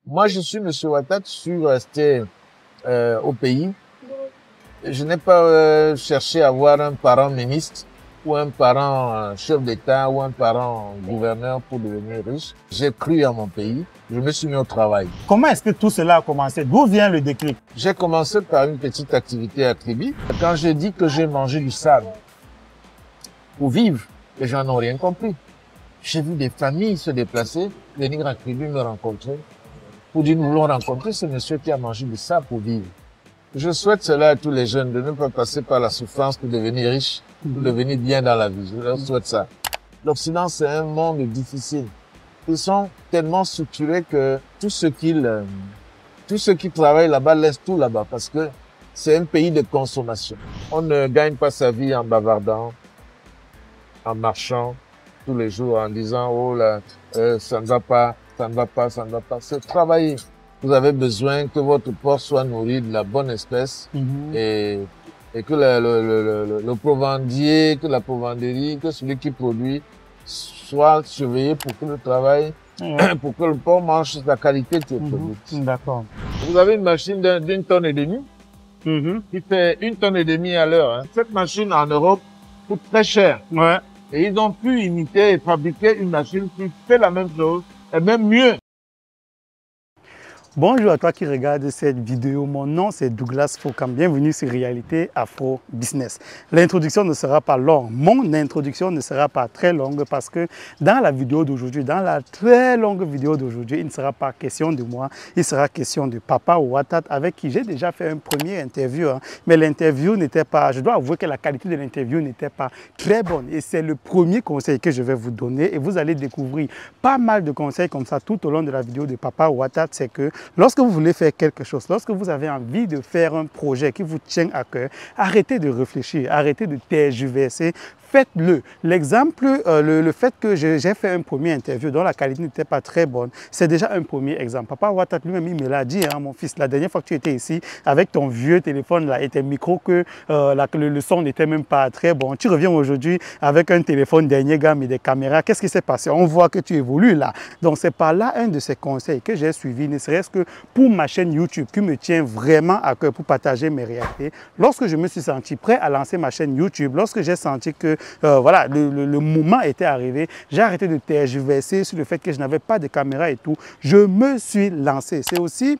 Moi, je suis M. Ouattara, je suis resté au pays. Je n'ai pas cherché à avoir un parent ministre ou un parent chef d'État ou un parent gouverneur pour devenir riche. J'ai cru à mon pays. Je me suis mis au travail. Comment est-ce que tout cela a commencé? D'où vient le déclic? J'ai commencé par une petite activité à Kribi. Quand j'ai dit que j'ai mangé du sable pour vivre, les gens n'ont rien compris. J'ai vu des familles se déplacer, venir à Kribi me rencontrer. Pour dire, nous voulons rencontrer ce monsieur qui a mangé du sable pour vivre. Je souhaite cela à tous les jeunes, de ne pas passer par la souffrance pour devenir riche, pour devenir bien dans la vie. Je leur souhaite ça. L'Occident, c'est un monde difficile. Ils sont tellement structurés que tous ceux qui travaillent là-bas laissent tout là-bas parce que c'est un pays de consommation. On ne gagne pas sa vie en bavardant, en marchant tous les jours, en disant, oh là, ça ne va pas, ça ne va pas, ça ne va pas. C'est travailler. Vous avez besoin que votre porc soit nourri de la bonne espèce et que le provendier, que la provanderie, que celui qui produit soit surveillé pour que le travail, pour que le porc mange la qualité qui est produite. D'accord. Vous avez une machine d'une tonne et demie qui fait 1 tonne et demie à l'heure. Hein. Cette machine en Europe coûte très cher. Ouais. Et ils ont pu imiter et fabriquer une machine qui fait la même chose et même mieux. Bonjour à toi qui regarde cette vidéo, mon nom c'est Douglas Fokam, bienvenue sur Réalité Afro Business. L'introduction ne sera pas longue, mon introduction ne sera pas très longue parce que dans la vidéo d'aujourd'hui, dans la très longue vidéo d'aujourd'hui, il ne sera pas question de moi, il sera question de Papa Ouattara avec qui j'ai déjà fait un premier interview, hein, mais l'interview n'était pas, je dois avouer que la qualité de l'interview n'était pas très bonne et c'est le premier conseil que je vais vous donner et vous allez découvrir pas mal de conseils comme ça tout au long de la vidéo de Papa Ouattara, c'est que lorsque vous voulez faire quelque chose, lorsque vous avez envie de faire un projet qui vous tient à cœur, arrêtez de réfléchir, arrêtez de tergiverser, faites-le. L'exemple, le fait que j'ai fait un premier interview dont la qualité n'était pas très bonne, c'est déjà un premier exemple. Papa Ouattara lui-même, il me l'a dit, hein, mon fils, la dernière fois que tu étais ici, avec ton vieux téléphone là et tes micros, que le son n'était même pas très bon. Tu reviens aujourd'hui avec un téléphone dernier gamme et des caméras. Qu'est-ce qui s'est passé? On voit que tu évolues là. Donc c'est par là un de ces conseils que j'ai suivi, ne serait-ce que pour ma chaîne YouTube qui me tient vraiment à cœur pour partager mes réalités. Lorsque je me suis senti prêt à lancer ma chaîne YouTube, lorsque j'ai senti que voilà, le moment était arrivé, j'ai arrêté de tergiverser sur le fait que je n'avais pas de caméra et tout. Je me suis lancé. C'est aussi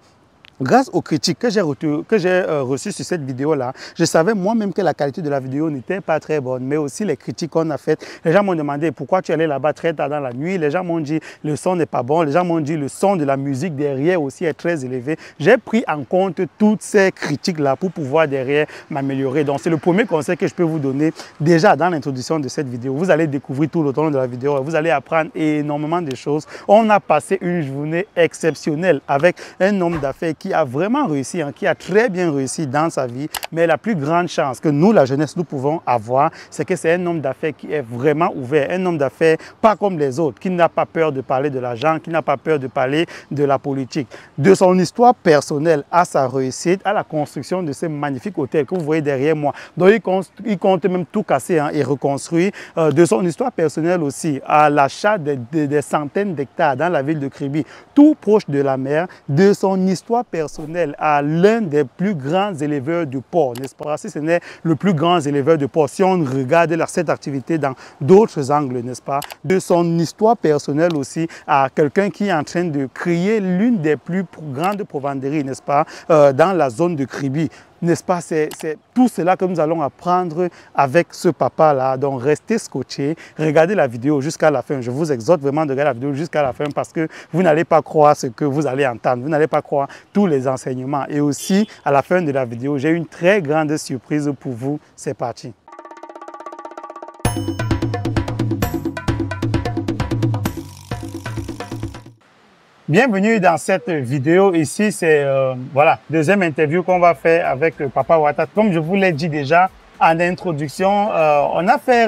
grâce aux critiques que j'ai reçues sur cette vidéo-là, je savais moi-même que la qualité de la vidéo n'était pas très bonne, mais aussi les critiques qu'on a faites. Les gens m'ont demandé pourquoi tu allais là-bas très tard dans la nuit. Les gens m'ont dit le son n'est pas bon. Les gens m'ont dit le son de la musique derrière aussi est très élevé. J'ai pris en compte toutes ces critiques-là pour pouvoir derrière m'améliorer. Donc c'est le premier conseil que je peux vous donner déjà dans l'introduction de cette vidéo. Vous allez découvrir tout le long de la vidéo. Vous allez apprendre énormément de choses. On a passé une journée exceptionnelle avec un homme d'affaires qui a vraiment réussi, hein, qui a très bien réussi dans sa vie. Mais la plus grande chance que nous, la jeunesse, nous pouvons avoir, c'est que c'est un homme d'affaires qui est vraiment ouvert. Un homme d'affaires pas comme les autres, qui n'a pas peur de parler de l'argent, qui n'a pas peur de parler de la politique. De son histoire personnelle à sa réussite, à la construction de ce magnifique hôtel que vous voyez derrière moi. Donc il compte même tout casser, hein, et reconstruire. De son histoire personnelle aussi, à l'achat des centaines d'hectares dans la ville de Kribi, tout proche de la mer. De son histoire personnelle à l'un des plus grands éleveurs de porc, n'est-ce pas? Si ce n'est le plus grand éleveur de porc, si on regarde cette activité dans d'autres angles, n'est-ce pas? De son histoire personnelle aussi à quelqu'un qui est en train de créer l'une des plus grandes provanderies, n'est-ce pas, dans la zone de Kribi. N'est-ce pas? C'est tout cela que nous allons apprendre avec ce papa-là. Donc, restez scotchés, regardez la vidéo jusqu'à la fin. Je vous exhorte vraiment de regarder la vidéo jusqu'à la fin parce que vous n'allez pas croire ce que vous allez entendre. Vous n'allez pas croire tous les enseignements. Et aussi, à la fin de la vidéo, j'ai une très grande surprise pour vous. C'est parti. Bienvenue dans cette vidéo. Ici, c'est voilà, deuxième interview qu'on va faire avec Papa Ouattara. Comme je vous l'ai dit déjà en introduction, on a fait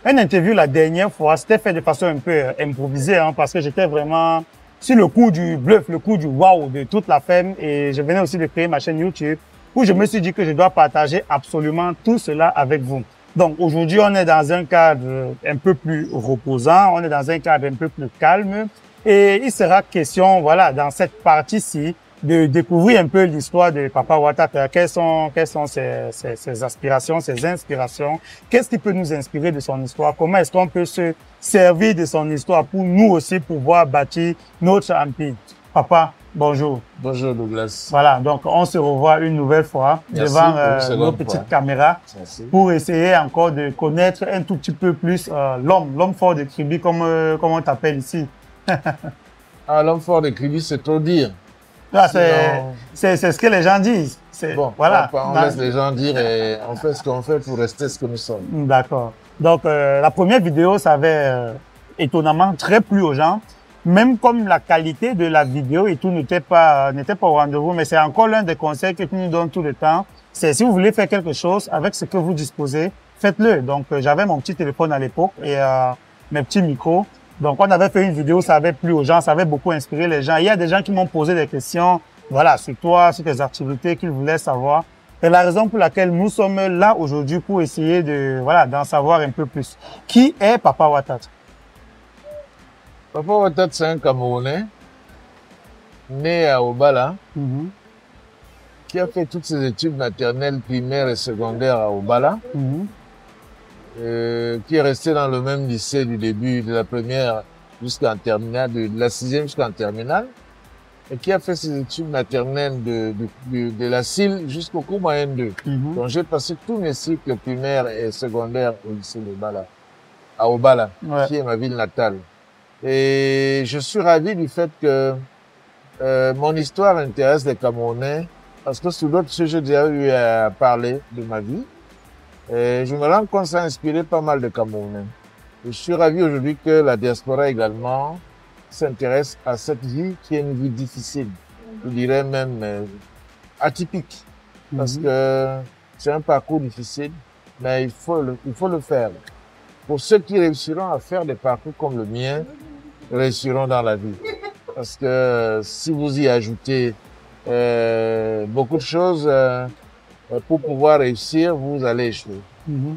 une interview la dernière fois. C'était fait de façon un peu improvisée, hein, parce que j'étais vraiment sur le coup du bluff, le coup du wow de toute la femme. Et je venais aussi de créer ma chaîne YouTube où je me suis dit que je dois partager absolument tout cela avec vous. Donc aujourd'hui, on est dans un cadre un peu plus reposant, on est dans un cadre un peu plus calme. Et il sera question, voilà, dans cette partie-ci, de découvrir un peu l'histoire de Papa Ouattara. Quelles sont ses aspirations, ses inspirations? Qu'est-ce qui peut nous inspirer de son histoire? Comment est-ce qu'on peut se servir de son histoire pour nous aussi pouvoir bâtir notre empire? Papa, bonjour. Bonjour Douglas. Voilà, donc on se revoit une nouvelle fois devant nos petites caméras. Merci. Pour essayer encore de connaître un tout petit peu plus l'homme fort de Kribi, comme on t'appelle ici. L'homme fort de Kribi, c'est trop dire. C'est ce que les gens disent. Bon, voilà. On laisse les gens dire et on fait ce qu'on fait pour rester ce que nous sommes. D'accord. Donc, la première vidéo, ça avait étonnamment très plu aux gens. Même comme la qualité de la vidéo et tout n'était pas au rendez-vous, mais c'est encore l'un des conseils que tu nous donnes tout le temps. C'est si vous voulez faire quelque chose avec ce que vous disposez, faites-le. Donc, j'avais mon petit téléphone à l'époque et mes petits micros. Donc, on avait fait une vidéo, ça avait plu aux gens, ça avait beaucoup inspiré les gens. Il y a des gens qui m'ont posé des questions, voilà, sur toi, sur tes activités qu'ils voulaient savoir. C'est la raison pour laquelle nous sommes là aujourd'hui pour essayer d'en savoir un peu plus. Qui est Papa Ouattara? Papa Ouattara, c'est un Camerounais, né à Obala, qui a fait toutes ses études maternelles, primaires et secondaires à Obala. Qui est resté dans le même lycée du début de la première jusqu'en terminale, de la 6e jusqu'en terminale, et qui a fait ses études maternelles de la CIL jusqu'au cours moyen 2. Donc j'ai passé tous mes cycles primaires et secondaires au lycée d'Obala, à Obala, qui est ma ville natale. Et je suis ravi du fait que mon histoire intéresse les Camerounais, parce que sur d'autres sujets, j'ai déjà eu à parler de ma vie. Et je me rends compte que ça a inspiré pas mal de Camerounais. Je suis ravi aujourd'hui que la diaspora également s'intéresse à cette vie qui est une vie difficile. Je dirais même atypique. Parce que c'est un parcours difficile, mais il faut le faire. Pour ceux qui réussiront à faire des parcours comme le mien, réussiront dans la vie. Parce que si vous y ajoutez beaucoup de choses, pour pouvoir réussir, vous allez échouer.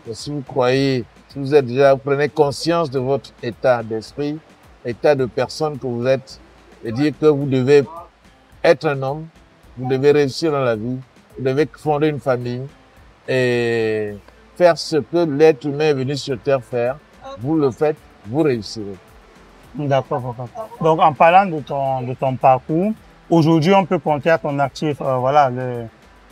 Et si vous croyez, si vous êtes déjà, vous prenez conscience de votre état d'esprit, état de personne que vous êtes, et dire que vous devez être un homme, vous devez réussir dans la vie, vous devez fonder une famille et faire ce que l'être humain est venu sur Terre faire. Vous le faites, vous réussirez. D'accord, papa. Donc, en parlant de ton parcours, aujourd'hui, on peut compter à ton actif, voilà,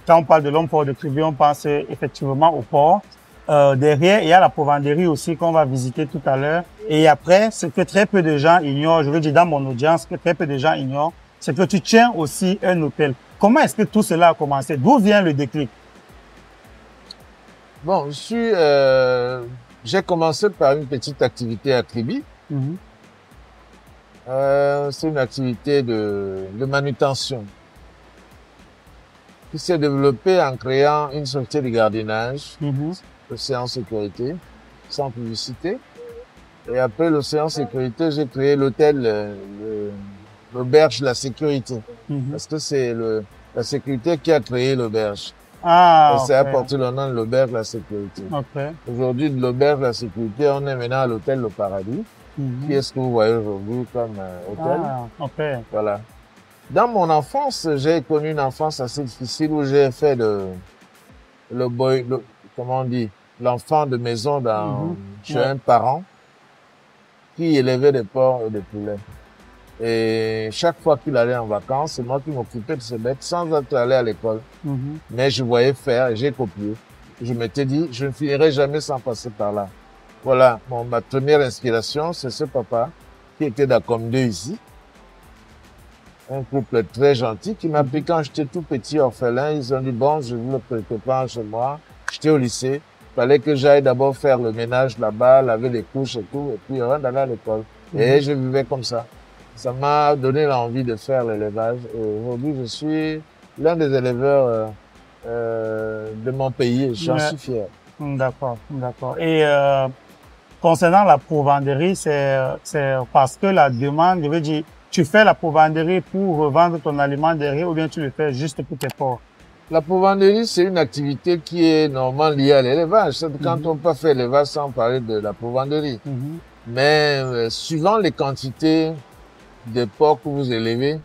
quand on parle de l'homme fort de Kribi, on pense effectivement au port. Derrière, il y a la provendérie aussi qu'on va visiter tout à l'heure. Et après, ce que très peu de gens ignorent, je veux dire dans mon audience, ce que très peu de gens ignorent, c'est que tu tiens aussi un hôtel. Comment est-ce que tout cela a commencé? D'où vient le déclic? Bon, j'ai commencé par une petite activité à Kribi. C'est une activité de manutention qui s'est développée en créant une société de gardiennage, l'Océan Sécurité, sans publicité. Et après l'Océan Sécurité, j'ai créé l'hôtel, l'auberge de la sécurité. Parce que c'est la sécurité qui a créé l'auberge. Et c'est apporté le nom de l'auberge de la sécurité. Aujourd'hui, de l'auberge de la sécurité, on est maintenant à l'hôtel Le Paradis. Qui est ce que vous voyez aujourd'hui comme hôtel. Voilà. Dans mon enfance, j'ai connu une enfance assez difficile où j'ai fait comment on dit, l'enfant de maison chez un parent qui élevait des porcs et des poulets. Et chaque fois qu'il allait en vacances, c'est moi qui m'occupais de ces bêtes sans être allé à l'école. Mais je voyais faire et j'ai copié. Je m'étais dit, je ne finirai jamais sans passer par là. Voilà, ma première inspiration, c'est ce papa qui était d'Acom 2 ici. Un couple très gentil qui m'a pris quand j'étais tout petit orphelin. Ils ont dit, bon, je veux quelque part chez moi. J'étais au lycée. Il fallait que j'aille d'abord faire le ménage là-bas, laver les couches et tout, et puis avant d'aller à l'école. Et je vivais comme ça. Ça m'a donné l'envie de faire l'élevage. Et aujourd'hui, je suis l'un des éleveurs de mon pays et j'en suis fier. D'accord, d'accord. Et concernant la provendérie, c'est parce que la demande, je veux dire, tu fais la provendérie pour revendre ton aliment derrière ou bien tu le fais juste pour tes porcs? La provendérie, c'est une activité qui est normalement liée à l'élevage. Quand on peut faire l'élevage sans parler de la provendérie. Mais suivant les quantités des porcs que vous élevez,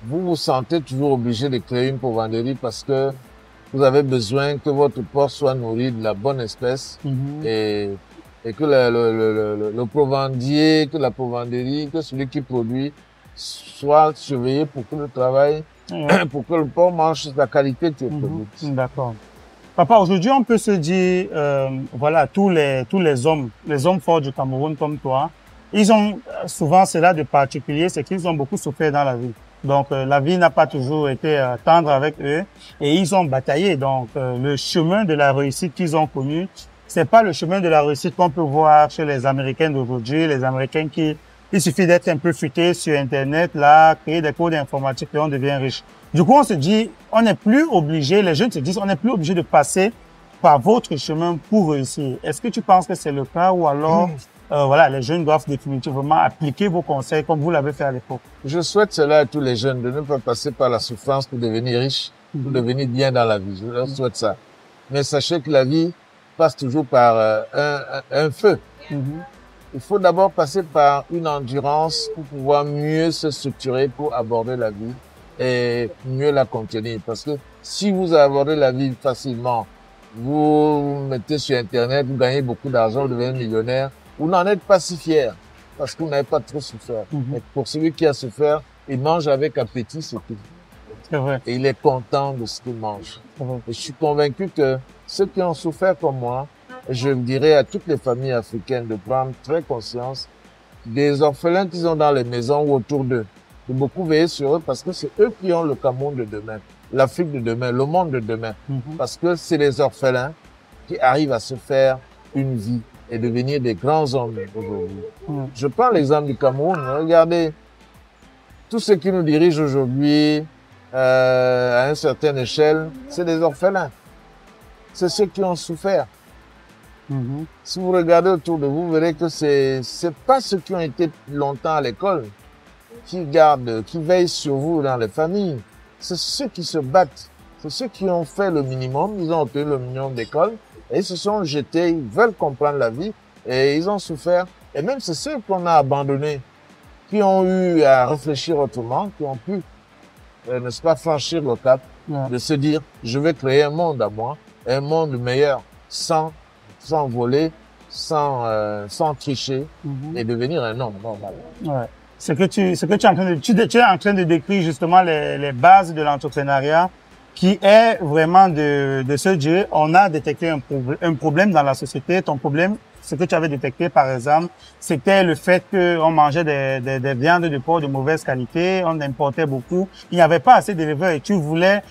vous vous sentez toujours obligé de créer une provendierie parce que vous avez besoin que votre porc soit nourri de la bonne espèce et que le provandier, que la provendierie, que celui qui produit soit surveillé pour que le travail, pour que le porc mange la qualité qui est produite. D'accord. Papa, aujourd'hui, on peut se dire, voilà, tous les hommes forts du Cameroun comme toi, ils ont souvent cela de particulier, c'est qu'ils ont beaucoup souffert dans la vie. Donc, la vie n'a pas toujours été tendre avec eux et ils ont bataillé. Donc, le chemin de la réussite qu'ils ont connu, c'est pas le chemin de la réussite qu'on peut voir chez les Américains d'aujourd'hui. Les Américains il suffit d'être un peu futé sur Internet, là, créer des cours d'informatique et on devient riche. Du coup, on se dit, on n'est plus obligé, les jeunes se disent, on n'est plus obligé de passer par votre chemin pour réussir. Est-ce que tu penses que c'est le cas ou alors, voilà, les jeunes doivent définitivement appliquer vos conseils comme vous l'avez fait à l'époque? Je souhaite cela à tous les jeunes, de ne pas passer par la souffrance pour devenir riche, pour devenir bien dans la vie. Je leur souhaite ça. Mais sachez que la vie passe toujours par un feu. Il faut d'abord passer par une endurance pour pouvoir mieux se structurer pour aborder la vie et mieux la contenir. Parce que si vous abordez la vie facilement, vous mettez sur Internet, vous gagnez beaucoup d'argent, vous devenez millionnaire, vous n'en êtes pas si fier parce que vous n'avez pas trop souffert. Et pour celui qui a souffert, il mange avec appétit, c'est tout. C'est vrai. Et il est content de ce qu'il mange. Et je suis convaincu que ceux qui ont souffert comme moi, je dirais à toutes les familles africaines de prendre très conscience des orphelins qu'ils ont dans les maisons ou autour d'eux, de beaucoup veiller sur eux parce que c'est eux qui ont le Cameroun de demain, l'Afrique de demain, le monde de demain. Parce que c'est les orphelins qui arrivent à se faire une vie et devenir des grands hommes aujourd'hui. Je prends l'exemple du Cameroun. Regardez, tous ceux qui nous dirigent aujourd'hui à une certaine échelle, c'est des orphelins. C'est ceux qui ont souffert. Si vous regardez autour de vous, vous verrez que c'est pas ceux qui ont été longtemps à l'école qui gardent, qui veillent sur vous dans les familles. C'est ceux qui se battent. C'est ceux qui ont fait le minimum. Ils ont obtenu le minimum d'école et ils se sont jetés. Ils veulent comprendre la vie et ils ont souffert. Et même c'est ceux qu'on a abandonnés, qui ont eu à réfléchir autrement, qui ont pu, n'est-ce pas, franchir le cap de se dire, je vais créer un monde à moi, un monde meilleur, sans voler, sans tricher et devenir un homme normal. Ouais. Ce que tu es en train de décrire justement les bases de l'entrepreneuriat qui est vraiment de se dire, on a détecté un problème dans la société. Ton problème, ce que tu avais détecté par exemple, c'était le fait qu'on mangeait des viandes de porc de mauvaise qualité, on importait beaucoup. Il n'y avait pas assez d'éleveurs et tu voulais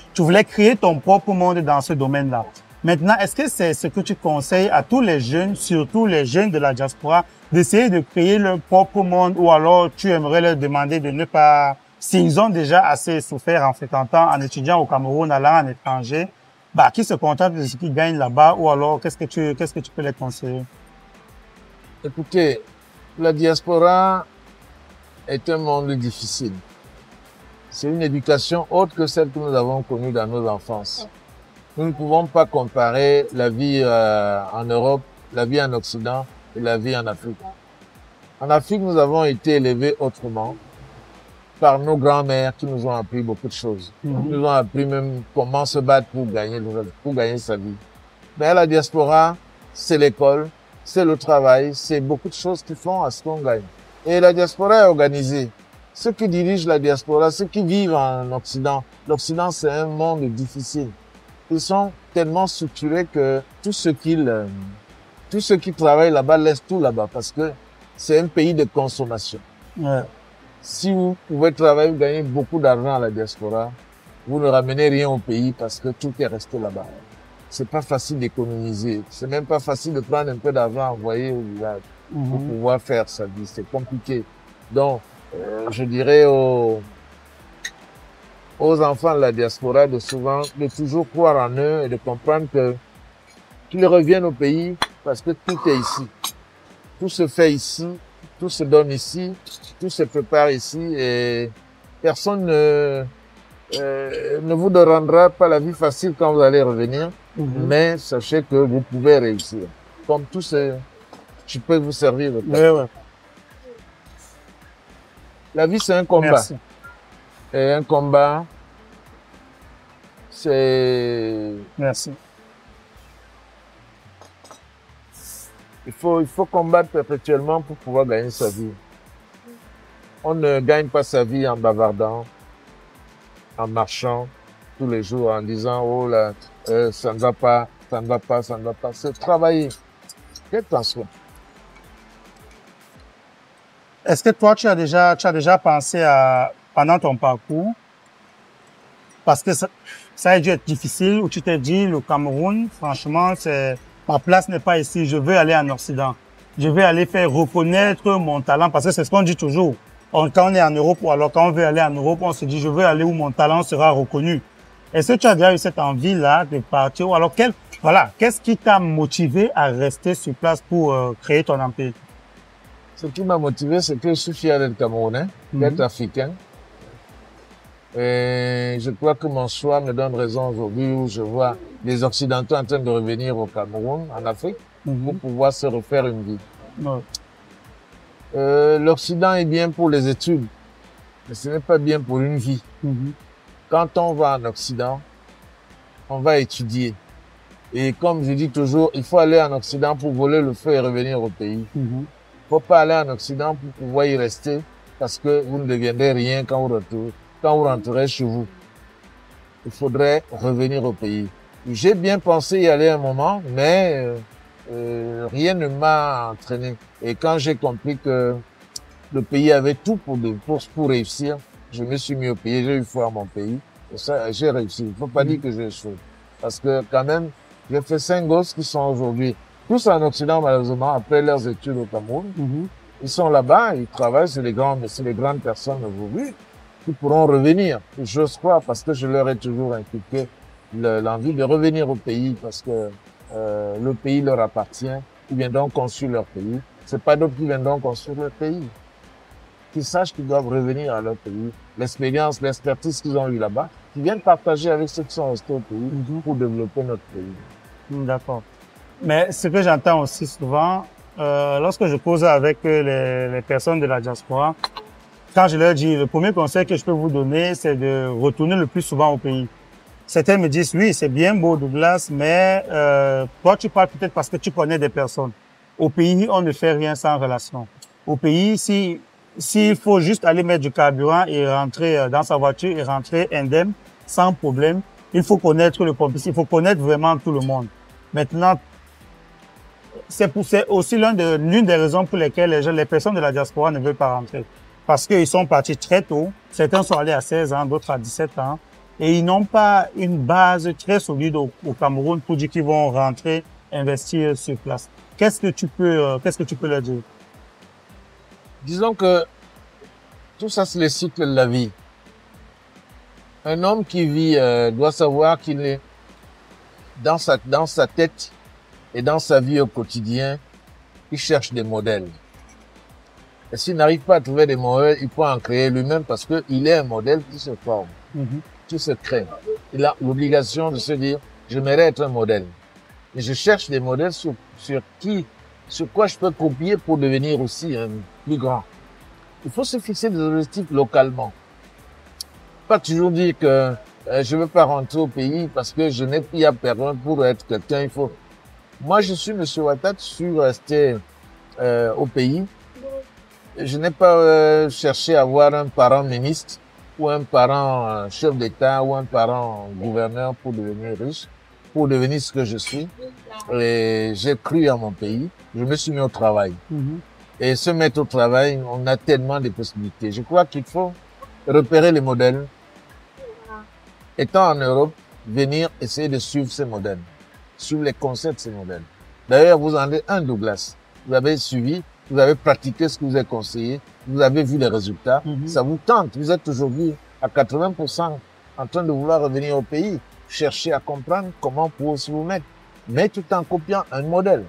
créer ton propre monde dans ce domaine-là. Maintenant, est-ce que c'est ce que tu conseilles à tous les jeunes, surtout les jeunes de la diaspora, d'essayer de créer leur propre monde ou alors tu aimerais leur demander de ne pas, s'ils ont déjà assez souffert en fréquentant, en étudiant au Cameroun, allant en étranger, bah, qui se contentent de ce qu'ils gagnent là-bas ou alors qu'est-ce que tu peux les conseiller? Écoutez, la diaspora est un monde difficile. C'est une éducation autre que celle que nous avons connue dans nos enfances. Nous ne pouvons pas comparer la vie en Europe, la vie en Occident et la vie en Afrique. En Afrique, nous avons été élevés autrement par nos grands-mères qui nous ont appris beaucoup de choses. Ils nous ont appris même comment se battre pour gagner sa vie. Mais à la diaspora, c'est l'école, c'est le travail, c'est beaucoup de choses qui font à ce qu'on gagne. Et la diaspora est organisée. Ceux qui dirigent la diaspora, ceux qui vivent en Occident, l'Occident c'est un monde difficile. Ils sont tellement structurés que tous ceux qui travaillent là-bas laissent tout là-bas parce que c'est un pays de consommation. Ouais. Si vous pouvez travailler, vous gagnez beaucoup d'argent à la diaspora, vous ne ramenez rien au pays parce que tout est resté là-bas. C'est pas facile d'économiser. C'est même pas facile de prendre un peu d'argent envoyer au village pour pouvoir faire sa vie. C'est compliqué. Donc, je dirais aux enfants de la diaspora de toujours croire en eux et de comprendre qu'ils reviennent au pays parce que tout est ici. Tout se fait ici, tout se donne ici, tout se prépare ici et personne ne vous rendra pas la vie facile quand vous allez revenir, mais sachez que vous pouvez réussir. Comme tout ce, je peux vous servir le temps. Ouais. La vie, c'est un combat. Merci. Et un combat, c'est... Merci. Il faut combattre perpétuellement pour pouvoir gagner sa vie. On ne gagne pas sa vie en bavardant, en marchant tous les jours, en disant, oh là, ça ne va pas, ça ne va pas, ça ne va pas. C'est travailler. Faites attention. Est-ce que toi, tu as déjà pensé à, pendant ton parcours, parce que ça a dû être difficile, où tu t'es dit, le Cameroun, franchement, ma place n'est pas ici, je veux aller en Occident. Je veux aller faire reconnaître mon talent, parce que c'est ce qu'on dit toujours. Quand on est en Europe, ou alors quand on veut aller en Europe, on se dit, je veux aller où mon talent sera reconnu. Est-ce que tu as déjà eu cette envie-là de partir, ou alors qu'est-ce qui t'a motivé à rester sur place pour créer ton empire? Ce qui m'a motivé, c'est que je suis fier d'être Camerounais, d'être africain. Et je crois que mon choix me donne raison aujourd'hui où je vois les Occidentaux en train de revenir au Cameroun, en Afrique, pour pouvoir se refaire une vie. L'Occident est bien pour les études, mais ce n'est pas bien pour une vie. Quand on va en Occident, on va étudier. Et comme je dis toujours, il faut aller en Occident pour voler le feu et revenir au pays. Il ne faut pas aller en Occident pour pouvoir y rester parce que vous ne deviendrez rien quand vous rentrerez chez vous. Il faudrait revenir au pays. J'ai bien pensé y aller un moment, mais rien ne m'a entraîné. Et quand j'ai compris que le pays avait tout pour réussir, je me suis mis au pays, j'ai eu foi à mon pays. Et ça, j'ai réussi. Il ne faut pas dire que j'ai échoué. Parce que quand même, j'ai fait 5 gosses qui sont aujourd'hui tous en Occident, malheureusement, après leurs études au Cameroun. Ils sont là-bas, ils travaillent, c'est les grandes personnes aujourd'hui qui pourront revenir. Et j'ose croire parce que je leur ai toujours inculqué l'envie de revenir au pays parce que le pays leur appartient. Ils viendront construire leur pays. C'est pas d'autres qui viendront construire leur pays. Qu'ils sachent qu'ils doivent revenir à leur pays. L'expérience, l'expertise qu'ils ont eu là-bas, qu'ils viennent partager avec ceux qui sont restés au pays pour développer notre pays. D'accord. Mais ce que j'entends aussi souvent, lorsque je cause avec les personnes de la diaspora, quand je leur dis, le premier conseil que je peux vous donner, c'est de retourner le plus souvent au pays. Certains me disent, oui, c'est bien beau, Douglas, mais toi, tu parles peut-être parce que tu connais des personnes. Au pays, on ne fait rien sans relation. Au pays, s'il faut juste aller mettre du carburant et rentrer dans sa voiture et rentrer indemne, sans problème, il faut connaître le pompiste, il faut connaître vraiment tout le monde. Maintenant, c'est aussi l'une des raisons pour lesquelles les personnes de la diaspora ne veulent pas rentrer. Parce qu'ils sont partis très tôt. Certains sont allés à 16 ans, d'autres à 17 ans. Et ils n'ont pas une base très solide au Cameroun pour dire qu'ils vont rentrer, investir sur place. Qu'est-ce que tu peux leur dire? Disons que tout ça, c'est le cycle de la vie. Un homme qui vit doit savoir qu'il est dans sa tête et dans sa vie au quotidien, il cherche des modèles. Et s'il n'arrive pas à trouver des modèles, il peut en créer lui-même parce qu'il est un modèle qui se forme, qui se crée. Il a l'obligation de se dire, j'aimerais être un modèle. Et je cherche des modèles sur quoi je peux copier pour devenir aussi plus grand. Il faut se fixer des objectifs localement. Pas toujours dire que je ne veux pas rentrer au pays parce que je n'ai plus à perdre pour être quelqu'un. Il faut. Moi, je suis M. Ouattara, je suis resté au pays. Je n'ai pas cherché à avoir un parent ministre ou un parent chef d'État ou un parent gouverneur pour devenir riche, pour devenir ce que je suis. Et j'ai cru à mon pays. Je me suis mis au travail. Et se mettre au travail, on a tellement de possibilités. Je crois qu'il faut repérer les modèles. Étant en Europe, venir essayer de suivre ces modèles, suivre les concepts de ces modèles. D'ailleurs, vous en êtes un, Douglas. Vous avez suivi, vous avez pratiqué ce que vous avez conseillé, vous avez vu les résultats. Ça vous tente. Vous êtes aujourd'hui à 80% en train de vouloir revenir au pays, chercher à comprendre comment pour vous mettre, mais tout en copiant un modèle.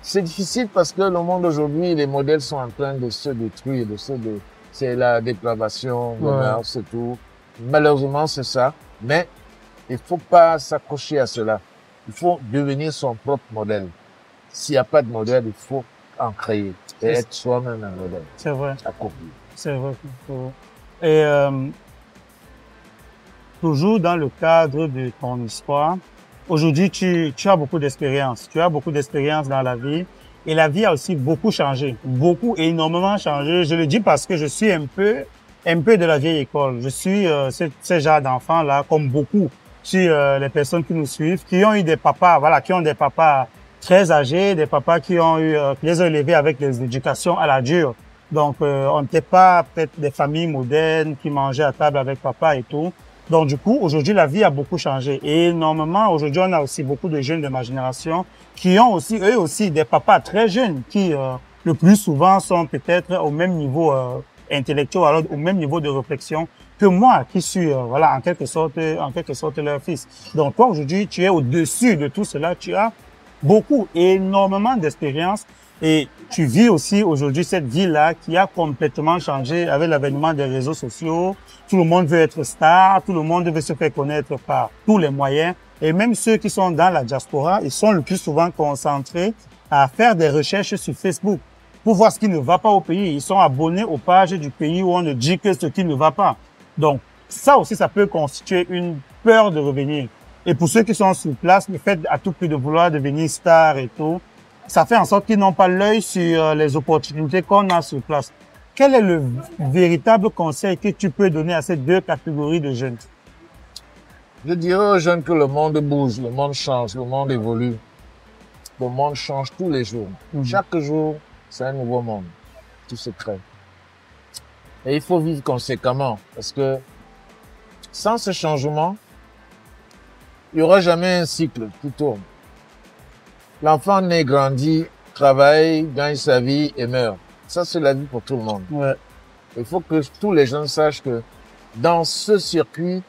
C'est difficile parce que le monde aujourd'hui, les modèles sont en train de se détruire, c'est la dépravation, c'est tout. Malheureusement, c'est ça. Mais il faut pas s'accrocher à cela. Il faut devenir son propre modèle. S'il n'y a pas de modèle, il faut en créer et être soi-même un modèle. C'est vrai. À copier. C'est vrai. Et toujours dans le cadre de ton histoire, aujourd'hui, tu as beaucoup d'expérience. Tu as beaucoup d'expérience dans la vie. Et la vie a aussi beaucoup changé. Beaucoup, énormément changé. Je le dis parce que je suis un peu de la vieille école. Je suis ce genre d'enfants-là, comme beaucoup, sur les personnes qui nous suivent, qui ont eu des papas, voilà, qui ont des papas très âgés, des papas qui ont eu, qui les ont élevés avec des éducations à la dure. Donc, on n'était pas peut-être des familles modernes qui mangeaient à table avec papa et tout. Donc, du coup, aujourd'hui, la vie a beaucoup changé. Et énormément, aujourd'hui, on a aussi beaucoup de jeunes de ma génération qui ont aussi, eux aussi, des papas très jeunes qui, le plus souvent, sont peut-être au même niveau intellectuel, alors au même niveau de réflexion que moi, qui suis, voilà, en quelque sorte leur fils. Donc, toi, aujourd'hui, tu es au-dessus de tout cela. Tu as énormément d'expérience. Et tu vis aussi aujourd'hui cette vie-là qui a complètement changé avec l'avènement des réseaux sociaux. Tout le monde veut être star, tout le monde veut se faire connaître par tous les moyens. Et même ceux qui sont dans la diaspora, ils sont le plus souvent concentrés à faire des recherches sur Facebook pour voir ce qui ne va pas au pays. Ils sont abonnés aux pages du pays où on ne dit que ce qui ne va pas. Donc, ça aussi, ça peut constituer une peur de revenir. Et pour ceux qui sont sur place, le fait à tout prix de vouloir devenir star et tout, ça fait en sorte qu'ils n'ont pas l'œil sur les opportunités qu'on a sur place. Quel est le véritable conseil que tu peux donner à ces deux catégories de jeunes? Je dirais aux jeunes que le monde bouge, le monde change, le monde évolue. Le monde change tous les jours. Chaque jour, c'est un nouveau monde qui se crée. Et il faut vivre conséquemment parce que sans ce changement, il n'y aura jamais un cycle qui tourne. L'enfant naît, grandit, travaille, gagne sa vie et meurt. Ça, c'est la vie pour tout le monde. Ouais. Il faut que tous les jeunes sachent que dans ce circuit,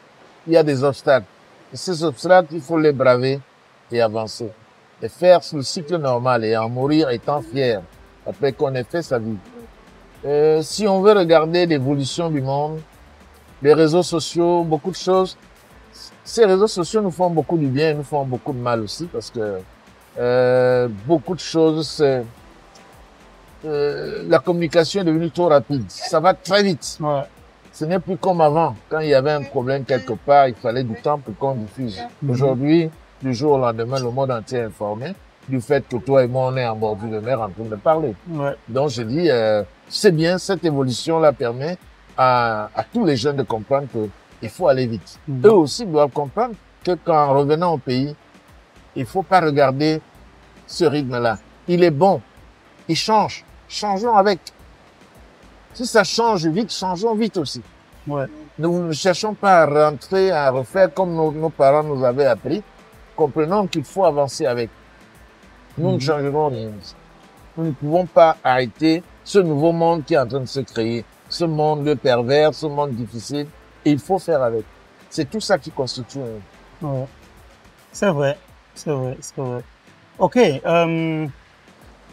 il y a des obstacles. Et ces obstacles, il faut les braver et avancer. Et faire le cycle normal et en mourir étant fier après qu'on ait fait sa vie. Si on veut regarder l'évolution du monde, les réseaux sociaux, beaucoup de choses, ces réseaux sociaux nous font beaucoup du bien et nous font beaucoup de mal aussi parce que beaucoup de choses, la communication est devenue trop rapide. Ça va très vite. Ouais. Ce n'est plus comme avant. Quand il y avait un problème quelque part, il fallait du temps pour qu'on diffuse. Aujourd'hui, du jour au lendemain, le monde entier est informé du fait que toi et moi, on est en bordure de mer en train de parler. Ouais. Donc, je dis, c'est bien, cette évolution-là permet à tous les jeunes de comprendre qu'il faut aller vite. Eux aussi doivent comprendre que qu'en revenant au pays, il faut pas regarder ce rythme-là. Il est bon. Il change. Changeons avec. Si ça change vite, changeons vite aussi. Ouais. Nous ne cherchons pas à rentrer, à refaire comme nos parents nous avaient appris. Comprenons qu'il faut avancer avec. Nous ne changerons rien. Nous ne pouvons pas arrêter ce nouveau monde qui est en train de se créer. Ce monde pervers, ce monde difficile. Et il faut faire avec. C'est tout ça qui constitue. Ouais. C'est vrai. C'est vrai. Ok.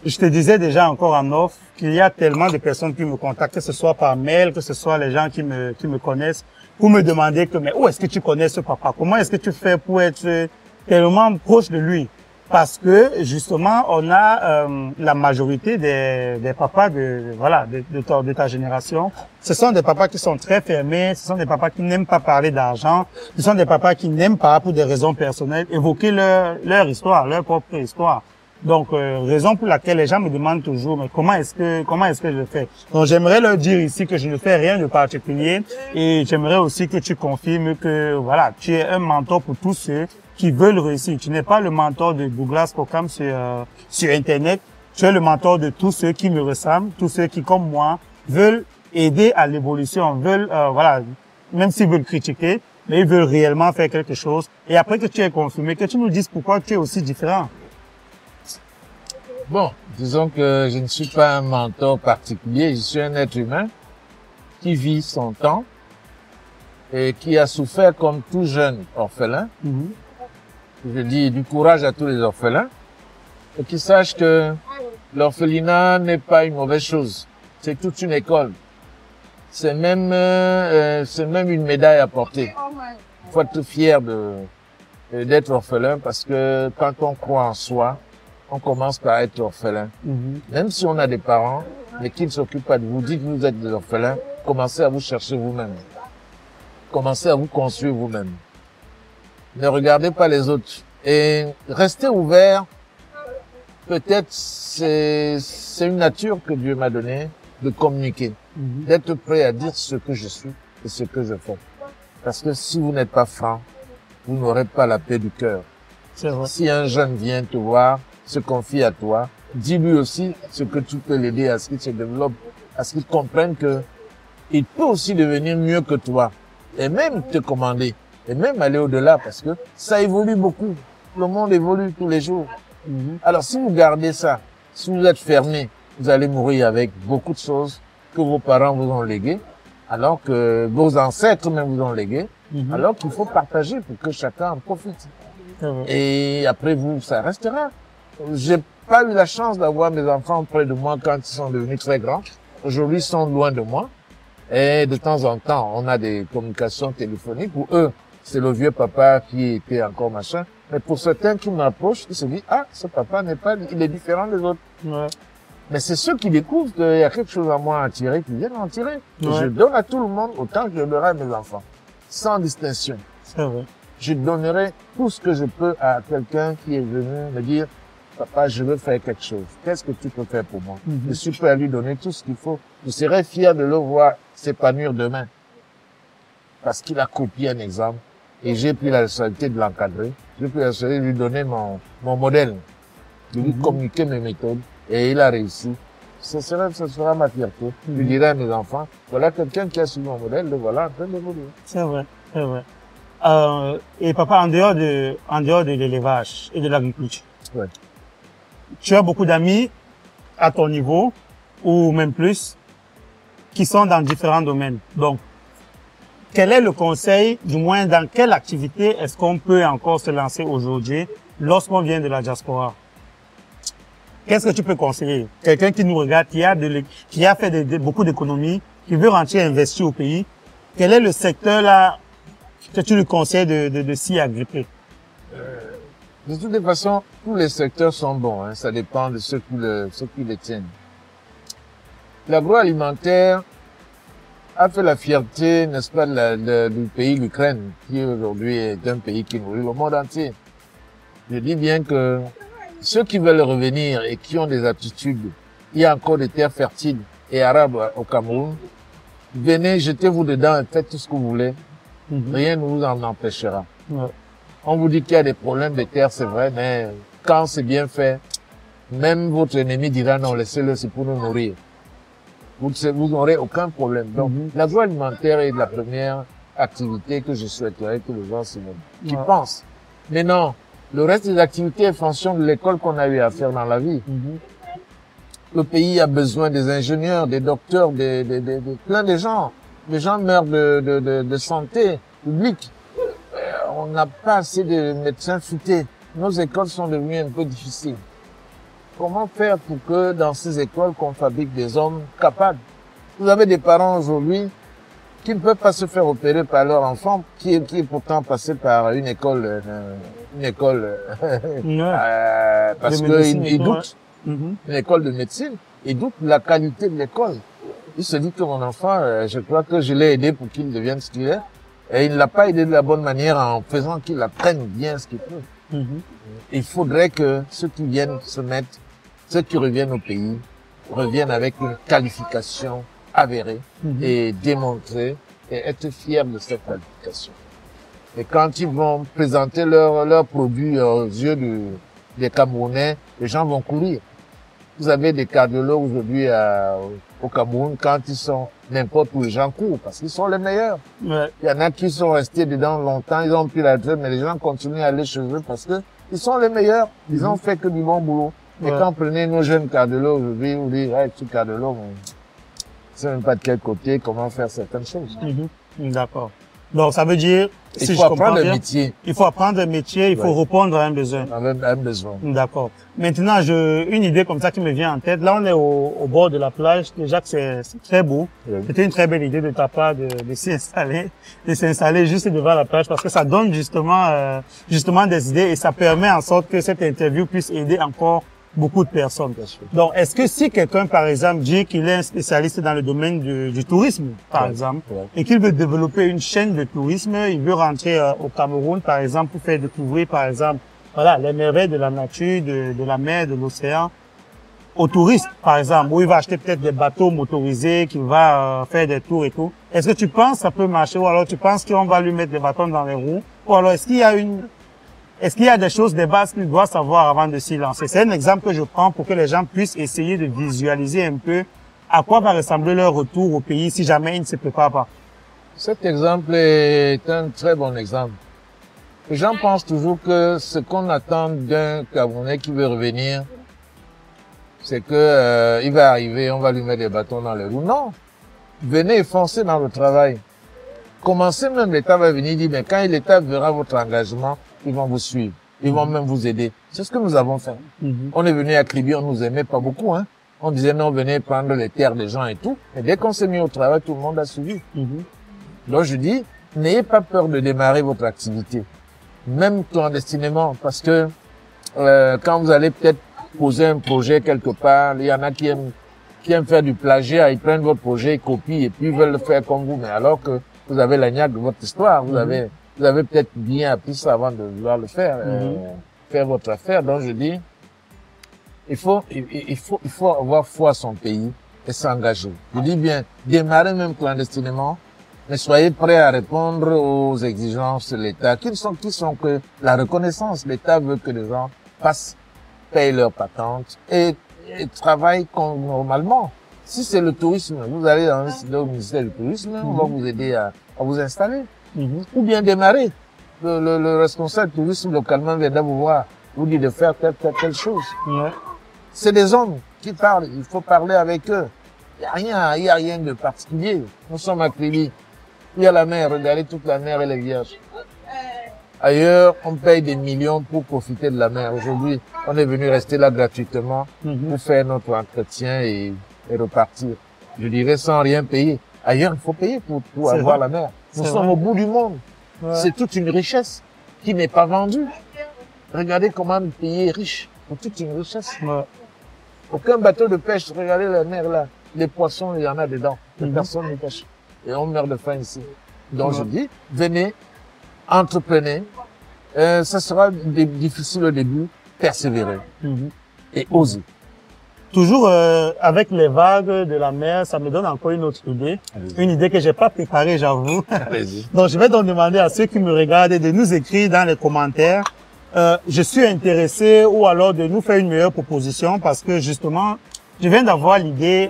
Je te disais déjà encore en off qu'il y a tellement de personnes qui me contactent, que ce soit par mail, que ce soit les gens qui me connaissent, pour me demander que, mais où est-ce que tu connais ce papa? Comment est-ce que tu fais pour être tellement proche de lui? Parce que, justement, on a, la majorité des papas de ta génération. Ce sont des papas qui sont très fermés. Ce sont des papas qui n'aiment pas parler d'argent. Ce sont des papas qui n'aiment pas, pour des raisons personnelles, évoquer leur histoire, leur propre histoire. Donc, raison pour laquelle les gens me demandent toujours, mais comment est-ce que je fais? Donc, j'aimerais leur dire ici que je ne fais rien de particulier et j'aimerais aussi que tu confirmes que, voilà, tu es un mentor pour tous ceux qui veulent réussir. Tu n'es pas le mentor de Douglas Fokam sur Internet. Tu es le mentor de tous ceux qui me ressemblent, tous ceux qui, comme moi, veulent aider à l'évolution, veulent, même s'ils veulent critiquer, mais ils veulent réellement faire quelque chose. Et après que tu aies confirmé, que tu nous dises pourquoi tu es aussi différent. Bon, disons que je ne suis pas un mentor particulier, je suis un être humain qui vit son temps et qui a souffert comme tout jeune orphelin. Je dis du courage à tous les orphelins et qu'ils sachent que l'orphelinat n'est pas une mauvaise chose, c'est toute une école. C'est même une médaille à porter. Il faut être fier d'être orphelin parce que quand on croit en soi, on commence par être orphelin. Même si on a des parents, mais qui ne s'occupent pas de vous, dites que vous êtes des orphelins, commencez à vous chercher vous-même. Commencez à vous construire vous-même. Ne regardez pas les autres. Et restez ouvert. Peut-être c'est une nature que Dieu m'a donnée de communiquer, d'être prêt à dire ce que je suis et ce que je fais. Parce que si vous n'êtes pas franc, vous n'aurez pas la paix du cœur. Si un jeune vient te voir, se confie à toi, dis-lui aussi ce que tu peux l'aider à ce qu'il se développe, à ce qu'il comprenne que il peut aussi devenir mieux que toi, et même te commander, et même aller au-delà, parce que ça évolue beaucoup. Le monde évolue tous les jours. Alors si vous gardez ça, si vous êtes fermé, vous allez mourir avec beaucoup de choses que vos parents vous ont léguées, alors que vos ancêtres même vous ont léguées, alors qu'il faut partager pour que chacun en profite. Et après vous, ça restera. J'ai pas eu la chance d'avoir mes enfants près de moi quand ils sont devenus très grands. Aujourd'hui, ils sont loin de moi. Et de temps en temps, on a des communications téléphoniques. Pour eux, c'est le vieux papa qui était encore machin. Mais pour certains qui m'approchent, ils se disent, ah, ce papa n'est pas, il est différent des autres. Mais c'est ceux qui découvrent qu'il y a quelque chose à moi à tirer, qui viennent en tirer. Je donne à tout le monde autant que je donnerai à mes enfants. Sans distinction. C'est vrai. Je donnerai tout ce que je peux à quelqu'un qui est venu me dire, papa, je veux faire quelque chose. Qu'est-ce que tu peux faire pour moi? Je suis prêt à lui donner tout ce qu'il faut. Je serais fier de le voir s'épanouir demain. Parce qu'il a copié un exemple. Et j'ai pris la responsabilité de l'encadrer. J'ai pris la responsabilité de lui donner mon modèle. De lui communiquer mes méthodes. Et il a réussi. Ce sera ma fierté. Je dirai à mes enfants, voilà quelqu'un qui a suivi mon modèle, le voilà en train d'évoluer. C'est vrai, c'est vrai. Et papa, en dehors de l'élevage et de l'agriculture, tu as beaucoup d'amis à ton niveau, ou même plus, qui sont dans différents domaines. Donc, quel est le conseil, du moins dans quelle activité est-ce qu'on peut encore se lancer aujourd'hui lorsqu'on vient de la diaspora? Qu'est-ce que tu peux conseiller? Quelqu'un qui nous regarde, qui a fait beaucoup d'économies, qui veut rentrer investir au pays, quel est le secteur là que tu lui conseilles de s'y agripper? De toutes les façons, tous les secteurs sont bons, hein. Ça dépend de ceux qui les tiennent. L'agroalimentaire a fait la fierté, n'est-ce pas, du pays l'Ukraine, qui aujourd'hui est un pays qui nourrit le monde entier. Je dis bien que ceux qui veulent revenir et qui ont des aptitudes, il y a encore des terres fertiles et arabes au Cameroun, venez, jetez-vous dedans et faites tout ce que vous voulez. Rien ne vous en empêchera. On vous dit qu'il y a des problèmes de terre, c'est vrai, mais quand c'est bien fait, même votre ennemi dira non, laissez-le, c'est pour nous nourrir. Vous n'aurez aucun problème. Donc, l'agroalimentaire est la première activité que je souhaiterais que les gens qui pensent. Mais non, le reste des activités est fonction de l'école qu'on a eu à faire dans la vie. Le pays a besoin des ingénieurs, des docteurs, plein de gens. Les gens meurent de santé publique. On n'a pas assez de médecins futés. Nos écoles sont devenues un peu difficiles. Comment faire pour que dans ces écoles qu'on fabrique des hommes capables? Vous avez des parents aujourd'hui qui ne peuvent pas se faire opérer par leur enfant, qui est pourtant passé par une école parce qu'ils doutent, une école de médecine, ils doutent de la qualité de l'école. Il se dit que mon enfant, je crois que je l'ai aidé pour qu'il devienne ce qu'il est, et il ne l'a pas aidé de la bonne manière en faisant qu'il apprenne bien ce qu'il peut. Il faudrait que ceux qui viennent se mettent, ceux qui reviennent au pays, reviennent avec une qualification avérée et démontrer et être fiers de cette qualification. Et quand ils vont présenter leurs produits aux yeux des Camerounais, les gens vont courir. Vous avez des cardiologues aujourd'hui au Cameroun, quand ils sont n'importe où, les gens courent parce qu'ils sont les meilleurs. Il y en a qui sont restés dedans longtemps, ils ont pris la retraite, mais les gens continuent à aller chez eux parce que ils sont les meilleurs. Ils ont fait que du bon boulot. Et quand vous prenez nos jeunes cardiologues aujourd'hui, vous dites, ouais, tu es cardiologue, on ne sait même pas de quel côté, comment faire certaines choses. D'accord. Donc, ça veut dire, il faut apprendre un métier. Il faut apprendre un métier, il faut répondre à un besoin. Un besoin. D'accord. Maintenant, une idée comme ça qui me vient en tête. Là, on est au bord de la plage. Déjà que c'est très beau. C'était une très belle idée de ta part de s'installer juste devant la plage parce que ça donne justement des idées et ça permet en sorte que cette interview puisse aider encore beaucoup de personnes. Donc, est-ce que si quelqu'un, par exemple, dit qu'il est un spécialiste dans le domaine du tourisme, par exemple, et qu'il veut développer une chaîne de tourisme, il veut rentrer au Cameroun, par exemple, pour faire découvrir, par exemple, voilà, les merveilles de la nature, de la mer, de l'océan, aux touristes, par exemple, où il va acheter peut-être des bateaux motorisés, qu'il va faire des tours et tout. Est-ce que tu penses que ça peut marcher, ou alors tu penses qu'on va lui mettre des bâtons dans les roues, ou alors est-ce qu'il y a des choses, des bases qu'il doit savoir avant de s'y lancer? C'est un exemple que je prends pour que les gens puissent essayer de visualiser un peu à quoi va ressembler leur retour au pays si jamais ils ne se préparent pas. Cet exemple est un très bon exemple. Les gens pensent toujours que ce qu'on attend d'un Camerounais qui veut revenir, c'est que il va arriver, on va lui mettre des bâtons dans les roues. Non, venez foncez dans le travail. Commencez même, l'État va venir dire, mais quand l'État verra votre engagement, ils vont vous suivre, ils vont même vous aider. C'est ce que nous avons fait. On est venu à Kribi, on nous aimait pas beaucoup, hein. On disait non, venez prendre les terres des gens et tout. Et dès qu'on s'est mis au travail, tout le monde a suivi. Donc je dis, n'ayez pas peur de démarrer votre activité, même clandestinement, parce que quand vous allez peut-être poser un projet quelque part, il y en a qui aiment faire du plagiat, ils prennent votre projet, ils copient et puis ils veulent le faire comme vous, mais alors que vous avez la niaque de votre histoire, vous avez peut-être bien appris ça avant de vouloir le faire, faire votre affaire. Donc je dis, il faut avoir foi à son pays et s'engager. Je dis bien, démarrer même clandestinement, mais soyez prêts à répondre aux exigences de l'État, qui sont que la reconnaissance. L'État veut que les gens payent leur patente et travaillent comme normalement. Si c'est le tourisme, vous allez au ministère du tourisme, on va vous aider à vous installer. Ou bien démarrer. Le responsable du tourisme localement viendra vous voir, vous dit de faire telle chose. C'est des hommes qui parlent, il faut parler avec eux. Il y a rien de particulier. Nous sommes à Kribi. Il y a la mer, regardez toute la mer, elle est vierge. Ailleurs, on paye des millions pour profiter de la mer. Aujourd'hui, on est venu rester là gratuitement pour faire notre entretien et repartir. Je dirais sans rien payer. Ailleurs, il faut payer pour avoir la mer. Nous sommes au bout du monde. C'est toute une richesse qui n'est pas vendue. Regardez comment le pays est riche. C'est toute une richesse. Aucun bateau de pêche, regardez la mer là. Les poissons, il y en a dedans. Personne ne pêche. Et on meurt de faim ici. Donc je dis, venez, entreprenez. Ça sera difficile au début, persévérer et oser. Toujours avec les vagues de la mer, ça me donne encore une autre idée. Une idée que j'ai pas préparée, j'avoue. Donc je vais donc demander à ceux qui me regardent de nous écrire dans les commentaires. Je suis intéressé, ou alors de nous faire une meilleure proposition, parce que justement, je viens d'avoir l'idée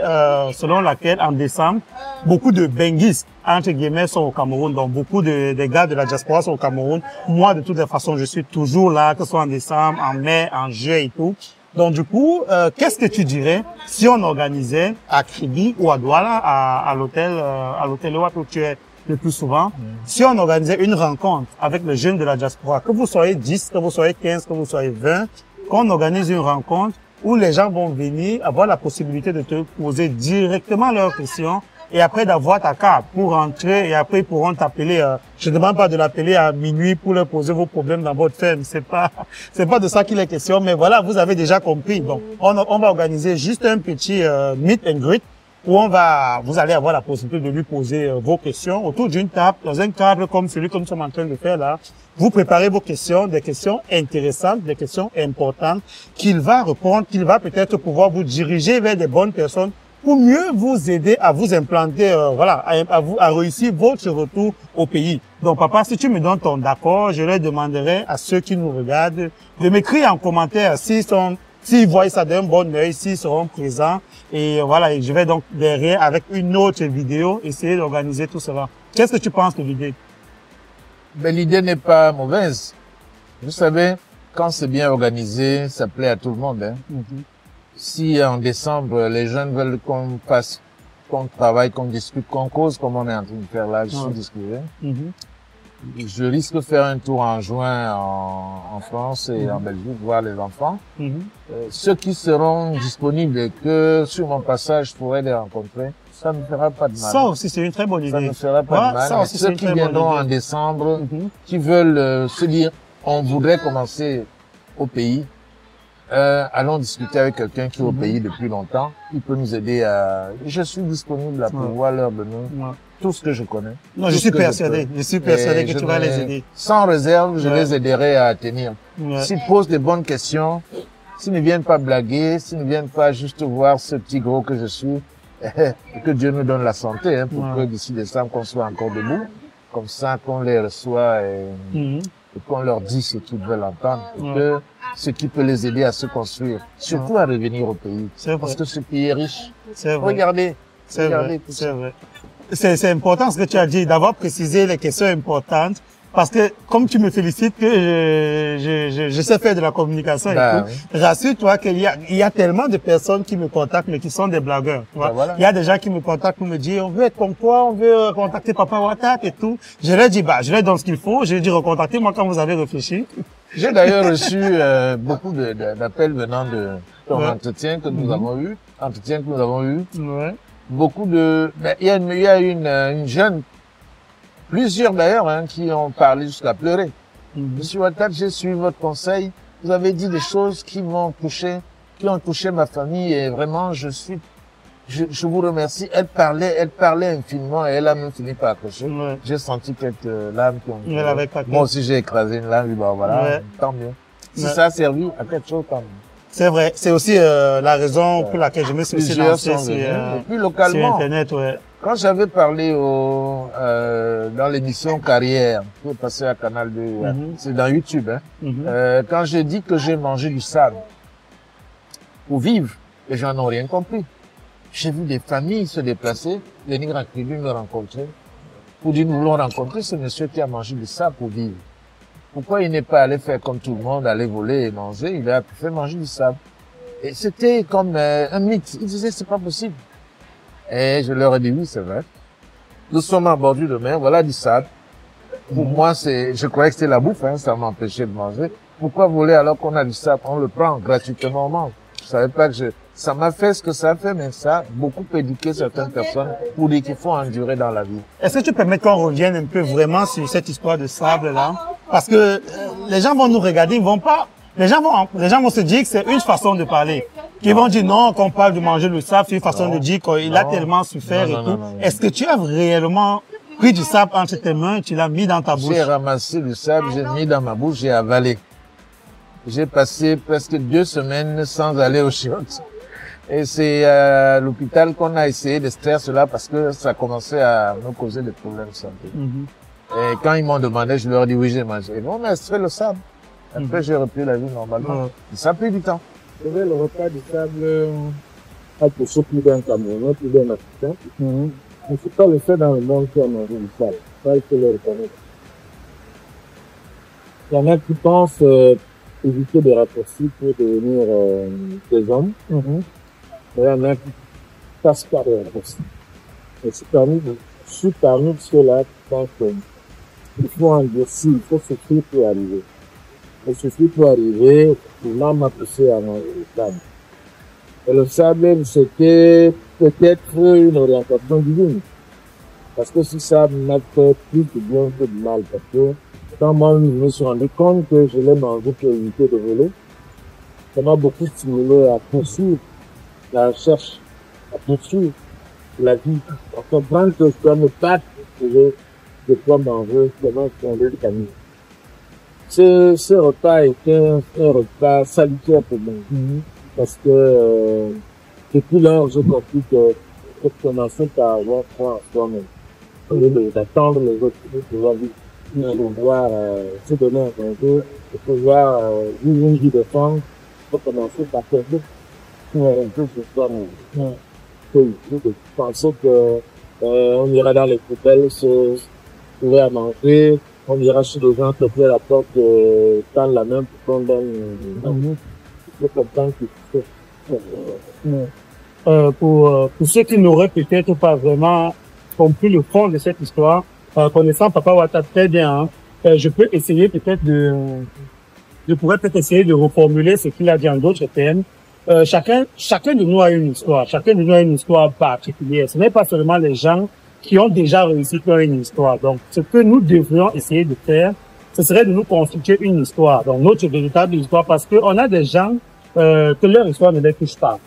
selon laquelle en décembre, beaucoup de benguistes, entre guillemets, sont au Cameroun. Donc beaucoup des gars de la diaspora sont au Cameroun. Moi, de toutes les façons, je suis toujours là, que ce soit en décembre, en mai, en juin et tout. Donc du coup, qu'est-ce que tu dirais si on organisait à Kribi ou à Douala, à l'hôtel où tu es le plus souvent, si on organisait une rencontre avec les jeunes de la diaspora, que vous soyez 10, que vous soyez 15, que vous soyez 20, qu'on organise une rencontre où les gens vont venir avoir la possibilité de te poser directement leurs questions et après d'avoir ta carte pour rentrer et après ils pourront t'appeler. Je ne demande pas de l'appeler à minuit pour leur poser vos problèmes dans votre ferme. C'est pas de ça qu'il est question, mais voilà, vous avez déjà compris. Donc, on va organiser juste un petit meet and greet où vous allez avoir la possibilité de lui poser vos questions autour d'une table, dans un cadre comme celui que nous sommes en train de faire là. Vous préparez vos questions, des questions intéressantes, des questions importantes qu'il va répondre, qu'il va peut-être pouvoir vous diriger vers des bonnes personnes pour mieux vous aider à vous implanter, à réussir votre retour au pays. Donc, papa, si tu me donnes ton d'accord, je leur demanderai à ceux qui nous regardent de m'écrire en commentaire s'ils voient ça d'un bon œil, s'ils seront présents. Et voilà, et je vais donc derrière, avec une autre vidéo, essayer d'organiser tout cela. Qu'est-ce que tu penses de l'idée? Ben, l'idée n'est pas mauvaise. Vous savez, quand c'est bien organisé, ça plaît à tout le monde, hein. Si en décembre, les jeunes veulent qu'on travaille, qu'on discute, qu'on cause, comme on est en train de faire là, je suis discuté. Je risque de faire un tour en juin en France et en Belgique, voir les enfants. Ceux qui seront disponibles et que sur mon passage, je pourrais les rencontrer, ça ne fera pas de mal. Ça aussi, c'est une très bonne idée. Ça ne fera pas de mal. Ça aussi, ceux qui viendront en décembre, qui veulent se dire, on voudrait commencer au pays, allons discuter avec quelqu'un qui est au pays depuis longtemps. Il peut nous aider à... Je suis disponible à pouvoir leur donner tout ce que je connais. Non, je suis persuadé que tu vas les aider. Sans réserve, je les aiderai à tenir. S'ils posent des bonnes questions, s'ils ne viennent pas blaguer, s'ils ne viennent pas juste voir ce petit gros que je suis, que Dieu nous donne la santé, hein, pour que d'ici décembre, qu'on soit encore debout. Comme ça, qu'on les reçoit et qu'on leur dit ce qu'ils veulent entendre. Que ce qui peut les aider à se construire. Surtout à revenir au pays. Parce que ce pays est riche. Regardez. C'est vrai. C'est important ce que tu as dit, d'avoir précisé les questions importantes. Parce que, comme tu me félicites que je sais faire de la communication et tout, rassure-toi qu'il y a tellement de personnes qui me contactent, mais qui sont des blagueurs. Tu vois. Il y a des gens qui me contactent pour me dire, on veut être comme toi, on veut contacter Papa Ouattara et tout. Je leur dis, je leur donne ce qu'il faut. Je leur dis, recontactez-moi quand vous avez réfléchi. J'ai d'ailleurs reçu beaucoup d'appels venant de ton entretien que nous avons eu. Beaucoup de... il y a une jeune, plusieurs d'ailleurs, qui ont parlé jusqu'à pleurer. Monsieur Ouattara, j'ai suivi votre conseil. Vous avez dit des choses qui m'ont touché, qui ont touché ma famille et vraiment, je vous remercie. Elle parlait infiniment et elle a même fini par accrocher. J'ai senti quelques larmes qui ont... Moi aussi, j'ai écrasé une larme. Voilà, tant mieux. Si ça a servi à quelque chose, tant mieux. C'est vrai. C'est aussi la raison pour laquelle je me suis aussi lancé sur Internet. Quand j'avais parlé dans l'émission Carrière, qui est passée à Canal 2, c'est dans YouTube, quand j'ai dit que j'ai mangé du sable pour vivre, les gens n'ont rien compris. J'ai vu des familles se déplacer, les Nigra Kribi me rencontrer, pour dire nous voulons rencontrer ce monsieur qui a mangé du sable pour vivre. Pourquoi il n'est pas allé faire comme tout le monde, aller voler et manger, il a fait manger du sable. Et c'était comme un mythe. Ils disaient c'est pas possible. Et je leur ai dit oui, c'est vrai. Nous sommes à bordure de mer, voilà du sable. Pour moi, je croyais que c'était la bouffe, ça m'empêchait de manger. Pourquoi voler alors qu'on a du sable? On le prend gratuitement, on mange. Je savais pas que ça m'a fait ce que ça a fait, mais ça a beaucoup éduqué certaines personnes pour dire qu'il faut endurer dans la vie. Est-ce que tu permets qu'on revienne un peu vraiment sur cette histoire de sable-là? Parce que les gens vont nous regarder, les gens vont se dire que c'est une façon de parler. Ils vont dire non, qu'on parle de manger le sable, c'est une façon de dire qu'il a tellement souffert et tout. Est-ce que tu as réellement pris du sable entre tes mains, tu l'as mis dans ta bouche? J'ai ramassé du sable, j'ai mis dans ma bouche, j'ai avalé. J'ai passé presque 2 semaines sans aller au chiottes. Et c'est à l'hôpital qu'on a essayé d'extraire cela parce que ça commençait à me causer des problèmes de santé. Et quand ils m'ont demandé, je leur ai dit oui, j'ai mangé. Et bon, on a extrait le sable. Après, j'ai repris la vie normalement. Ça a pris du temps. Je vais le repas du sable à toucher plus d'un Camerounais, plus d'un Africain. On ne peut pas le faire dans le monde qui a mangé du sable. Ça, il faut le reconnaître. Il y en a qui pensent éviter des raccourcis pour devenir des hommes. Mais il y en a qui passent par des raccourcis. Et c'est parmi ceux-là qui pensent qu'il faut endurcir, il faut souffrir pour arriver. Il suffit pour arriver, l'homme m'a poussé à manger le sable. Et le sable, c'était peut-être une orientation divine. Parce que ce sable m'a fait plus de bien que de mal. Parce que quand moi, je me suis rendu compte que je l'ai mangé pour éviter de voler, ça m'a beaucoup stimulé à poursuivre la recherche, à poursuivre la vie. À comprendre que je dois me battre pour trouver de quoi manger, comment fonder le camis. Ce repas était un repas salutaire pour moi. Parce que depuis lors, j'ai compris que faut commencer par avoir foi en soi-même. Au lieu d'attendre les autres pour pouvoir vivre, pouvoir se donner un concours, pour pouvoir vivre une vie de femme, il faut commencer par faire un peu sur soi-même. Je pensais que on ira dans les poubelles, se trouver à manger, on ira chez les gens, taper à la porte, tendre la main pour qu'on donne il faut comprendre qu'il faut. Pour ceux qui n'auraient peut-être pas vraiment compris le fond de cette histoire, connaissant Papa Ouattara très bien, je peux essayer peut-être je pourrais peut-être essayer de reformuler ce qu'il a dit en d'autres termes. Chacun de nous a une histoire. Chacun de nous a une histoire particulière. Ce n'est pas seulement les gens qui ont déjà réussi qui ont une histoire. Donc, ce que nous devrions essayer de faire, ce serait de nous constituer une histoire. Donc, notre véritable histoire, parce que on a des gens que leur histoire ne les touche pas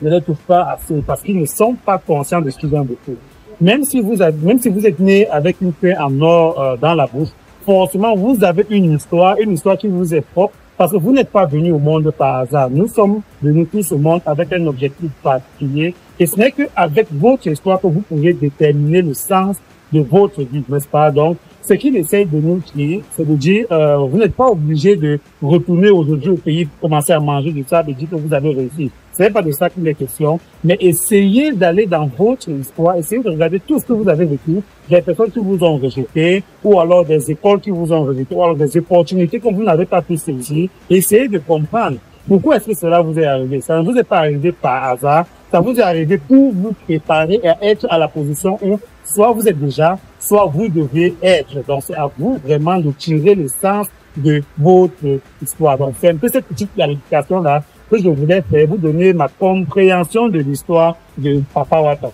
assez, parce qu'ils ne sont pas conscients de ce qu'ils ont vécu. Même si vous êtes né avec une paix en or dans la bouche, forcément vous avez une histoire qui vous est propre, parce que vous n'êtes pas venu au monde par hasard. Nous sommes venus tous au monde avec un objectif particulier, et ce n'est qu'avec votre histoire que vous pourrez déterminer le sens de votre vie, n'est-ce pas? Donc, ce qu'il essaie de nous dire, c'est de dire, vous n'êtes pas obligé de retourner aujourd'hui au pays pour commencer à manger du sable et dire que vous avez réussi. Ce n'est pas de ça qu'il est question, mais essayez d'aller dans votre histoire, essayez de regarder tout ce que vous avez vécu, des personnes qui vous ont rejeté, ou alors des écoles qui vous ont rejeté, ou alors des opportunités que vous n'avez pas pu saisir. Essayez de comprendre pourquoi est-ce que cela vous est arrivé. Ça ne vous est pas arrivé par hasard, ça vous est arrivé pour vous préparer à être à la position où soit vous êtes déjà, soit vous devez être. Donc, c'est à vous vraiment de tirer le sens de votre histoire. Donc, c'est un peu cette petite clarification-là que je voulais faire, vous donner ma compréhension de l'histoire de Papa Wata.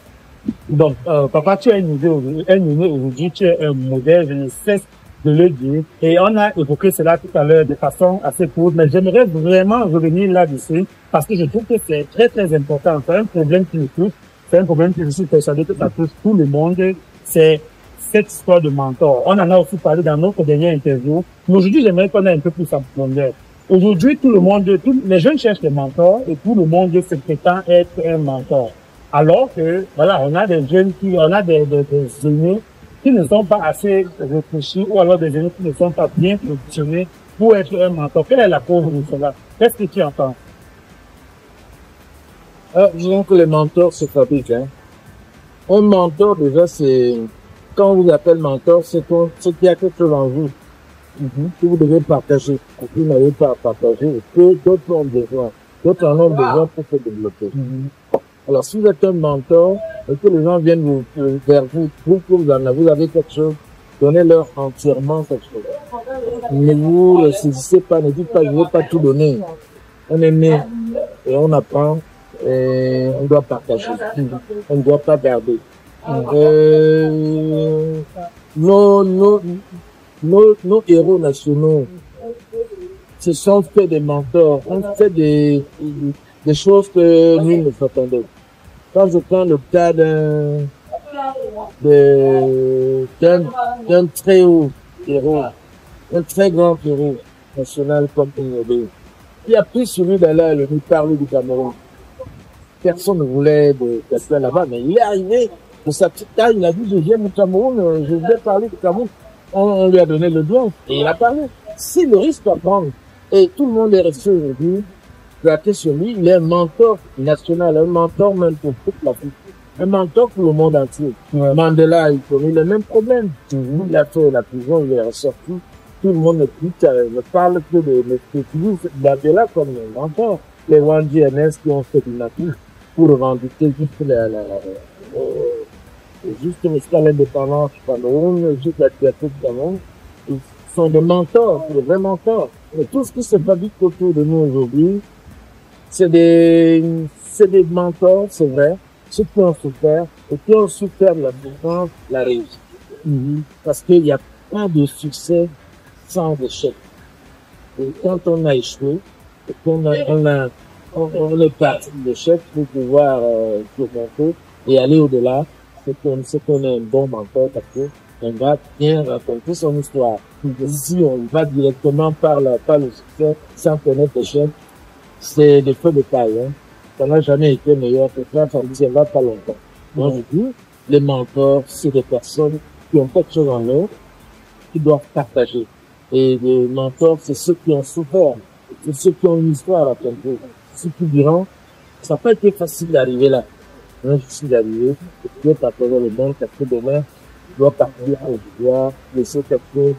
Donc, Papa, tu es un aujourd'hui, tu es un modèle, je ne cesse de le dire. Et on a évoqué cela tout à l'heure de façon assez courte, mais j'aimerais vraiment revenir là-dessus parce que je trouve que c'est très, très important. C'est un problème qui nous touche. C'est un problème que je suis persuadé que ça touche tout le monde. C'est cette histoire de mentor. On en a aussi parlé dans notre dernière interview. Mais aujourd'hui, j'aimerais qu'on ait un peu plus en profondeur. Aujourd'hui, tout le monde, les jeunes cherchent des mentors et tout le monde se prétend être un mentor. Alors que, voilà, on a des jeunes on a des aînés qui ne sont pas assez réfléchis ou alors des aînés qui ne sont pas bien positionnés pour être un mentor. Quelle est la cause de cela? Qu'est-ce que tu entends? Disons que les mentors se fabriquent, hein. Un mentor, déjà, c'est, quand on vous appelle mentor, c'est qu'il y a quelque chose en vous, que vous devez partager, que vous n'avez pas à partager, que d'autres ont besoin. D'autres en ont besoin pour se développer. Alors, si vous êtes un mentor, et que les gens viennent vers vous, pour que vous avez quelque chose, donnez-leur entièrement cette chose. Ne vous saisissez pas, ne dites pas, je ne veux pas tout donner. On est né, et on apprend, et on doit partager. On ne doit pas garder. Nos héros nationaux se sont fait des mentors, ont fait des choses que nous ne s'attendions. Quand je prends le cas d'un très haut héros, un très grand héros national comme Ignobe, qui a pris celui d'aller lui parler du Cameroun. Personne ne voulait de passer là-bas, mais il est arrivé de sa petite taille, il a dit, je viens du Cameroun, je vais parler du Cameroun. On lui a donné le doigt et il a parlé. C'est le risque à prendre. Et tout le monde est resté aujourd'hui plaqué sur lui. Il est un mentor national, un mentor même pour toute l'Afrique. Un mentor pour le monde entier. Mandela, il connaît le même problème. Il a fait la prison, il est ressorti. Tout le monde ne parle que de Mandela comme un mentor. Les Wandi NS qui ont fait du natif pour revendiquer juste l'indépendance du Cameroun, juste la liberté du Cameroun. Ils sont des mentors, des vrais mentors. Mais tout ce qui se fabrique autour de nous aujourd'hui, c'est des mentors, c'est vrai, ceux qui ont souffert, et qui ont souffert de la souffrance, la réussite. Parce qu'il n'y a pas de succès sans échec. Et quand on a échoué, et qu'on est parti de l'échec pour pouvoir surmonter et aller au-delà, c'est qu'on est un bon mentor parce qu'on va bien raconter son histoire. Si on va directement par le succès sans connaître l'échec, c'est des feux de paille, hein. Ça n'a jamais été meilleur que ça, ça ne va pas longtemps. Donc, je dis, les mentors, c'est des personnes qui ont quelque chose en eux, qui doivent partager. Et les mentors, c'est ceux qui ont souffert, c'est ceux qui ont une histoire à raconter. Ceux qui diront, ça n'a pas été facile d'arriver là. Moi, je suis arrivé, je dois partager le monde, parce que demain, je dois partir au pouvoir, laisser quelque chose,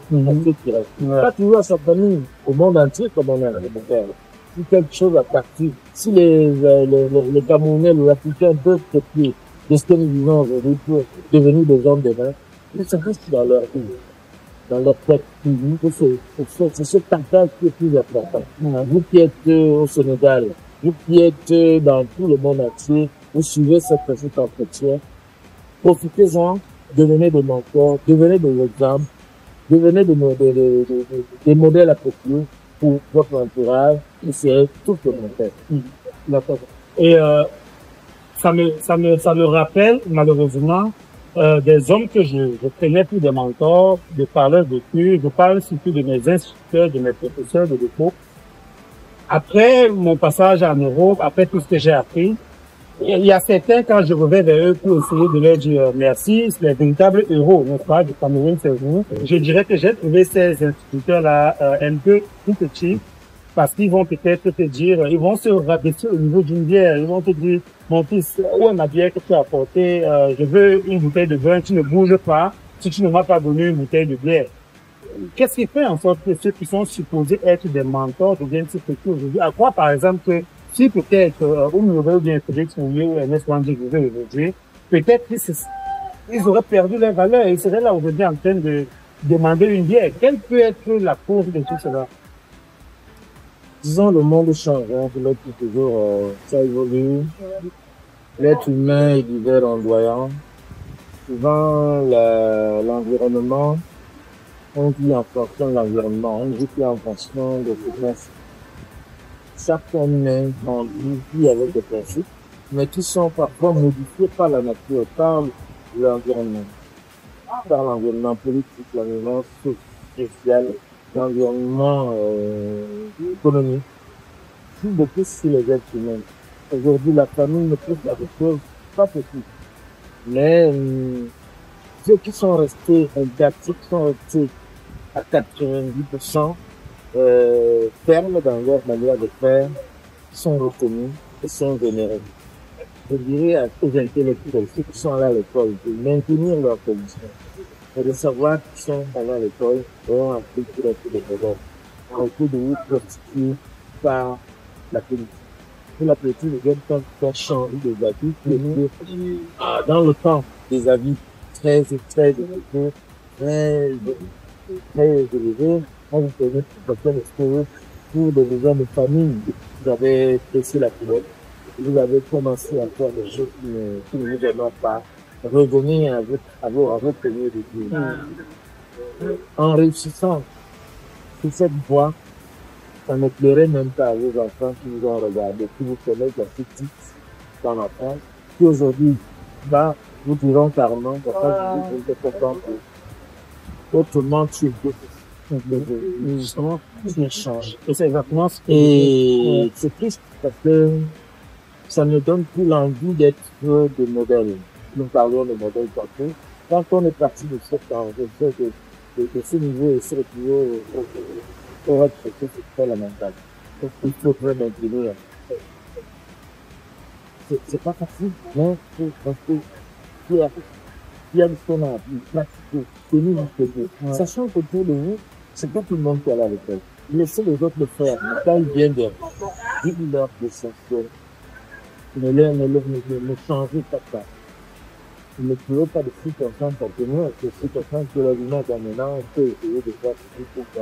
qui reste. Pas toujours à sa famille, au monde entier, comme on a le faire. Si quelque chose a parti, si les Camerounais, les Africains peuvent copier de ce que nous vivons aujourd'hui pour devenir des hommes de main, mais ça reste dans leur vie, dans leur tête. C'est ce partage qui est plus important. Vous qui êtes au Sénégal, vous qui êtes dans tout le monde entier, vous suivez cet entretien, profitez-en, devenez des mentors, devenez des exemples, devenez des modèles à copier pour votre entourage, et c'est tout ce que l'on fait. D'accord. Et ça me rappelle malheureusement des hommes que je prenais pour des mentors, de parleurs de cul. Je parle surtout de mes instituteurs, de mes professeurs de l'époque. Après mon passage en Europe, après tout ce que j'ai appris, il y a certains, quand je reviens vers eux pour essayer de leur dire merci, c'est les véritables héros, n'est-ce pas, du Cameroun, c'est vous. Je dirais que j'ai trouvé ces instituteurs-là un peu tout petits, parce qu'ils vont peut-être te dire, ils vont se rabaisser au niveau d'une bière, ils vont te dire, mon fils, où est ma bière que tu as apportée, je veux une bouteille de vin, tu ne bouges pas, si tu ne m'as pas donné une bouteille de bière. Qu'est-ce qui fait en sorte que ceux qui sont supposés être des mentors deviennent si petits aujourd'hui? À quoi, par exemple, que si peut-être, ou bien Félix Mouillé ou Ernest Wandji aujourd'hui, peut-être ils auraient perdu leur valeur et ils seraient là aujourd'hui en train de demander une bière. Quelle peut être la cause de tout cela? Disons, le monde change, hein, toujours, ça évolue. L'être humain est divers ondoyant. Souvent, l'environnement, on vit en fonction de l'environnement, on vit plus en fonction de ce principes. Chaque humain vit avec des principes, mais qui sont parfois modifiés par la nature, par l'environnement. Par l'environnement politique, l'environnement social, l'environnement économique. Tout beaucoup sur les êtres humains. Aujourd'hui, la famille ne peut faire des choses pas petites. Mais ceux qui sont restés intacts, qui sont restés à 90% fermes dans leur manière de faire, sont reconnus et sont vénérés. Je dirais aux intellectuels, ceux qui sont allés à l'école, de maintenir leur position et de savoir qu'ils sont allés à l'école et ont appris tout le de progrès. En coup de vous prostituer par la politique. Et la politique ne vient pas faire changer des avis, dans le temps, des avis très élevés. On vous connaît pour des raisons de famille. Vous avez pressé la culotte. Vous avez commencé à faire des choses qui ne vous aident pas. Revenir à votre premier début. En réussissant sur cette voie, ça ne plairait même pas à vos enfants qui vous ont regardé, qui vous connaissent la petite dans l'enfance, qui aujourd'hui, vous diront carrément, vous êtes content que autrement tu es justement, tu changes. Et c'est exactement ce que et c'est triste parce que ça ne donne plus l'envie d'être de modèle. Nous parlons de modèle partout. Quand on est parti de ce temps, de ce niveau et ce niveau, on va traiter, c'est très lamentable. Donc, il faut très maintenir. C'est pas facile, mais parce que il y a ce qu'on a appris, pratiquer, tenir jusqu'au bout. Sachant qu'autour de vous, c'est pas tout le monde qui est allé à l'école. Laissez les autres le faire, mais quand ils viennent de dites-leur de s'assurer. Ne changez pas ça. Ne créez pas de circonstances pour tenir, que circonstances que la vie est maintenant, on peut essayer de faire ce qu'il faut que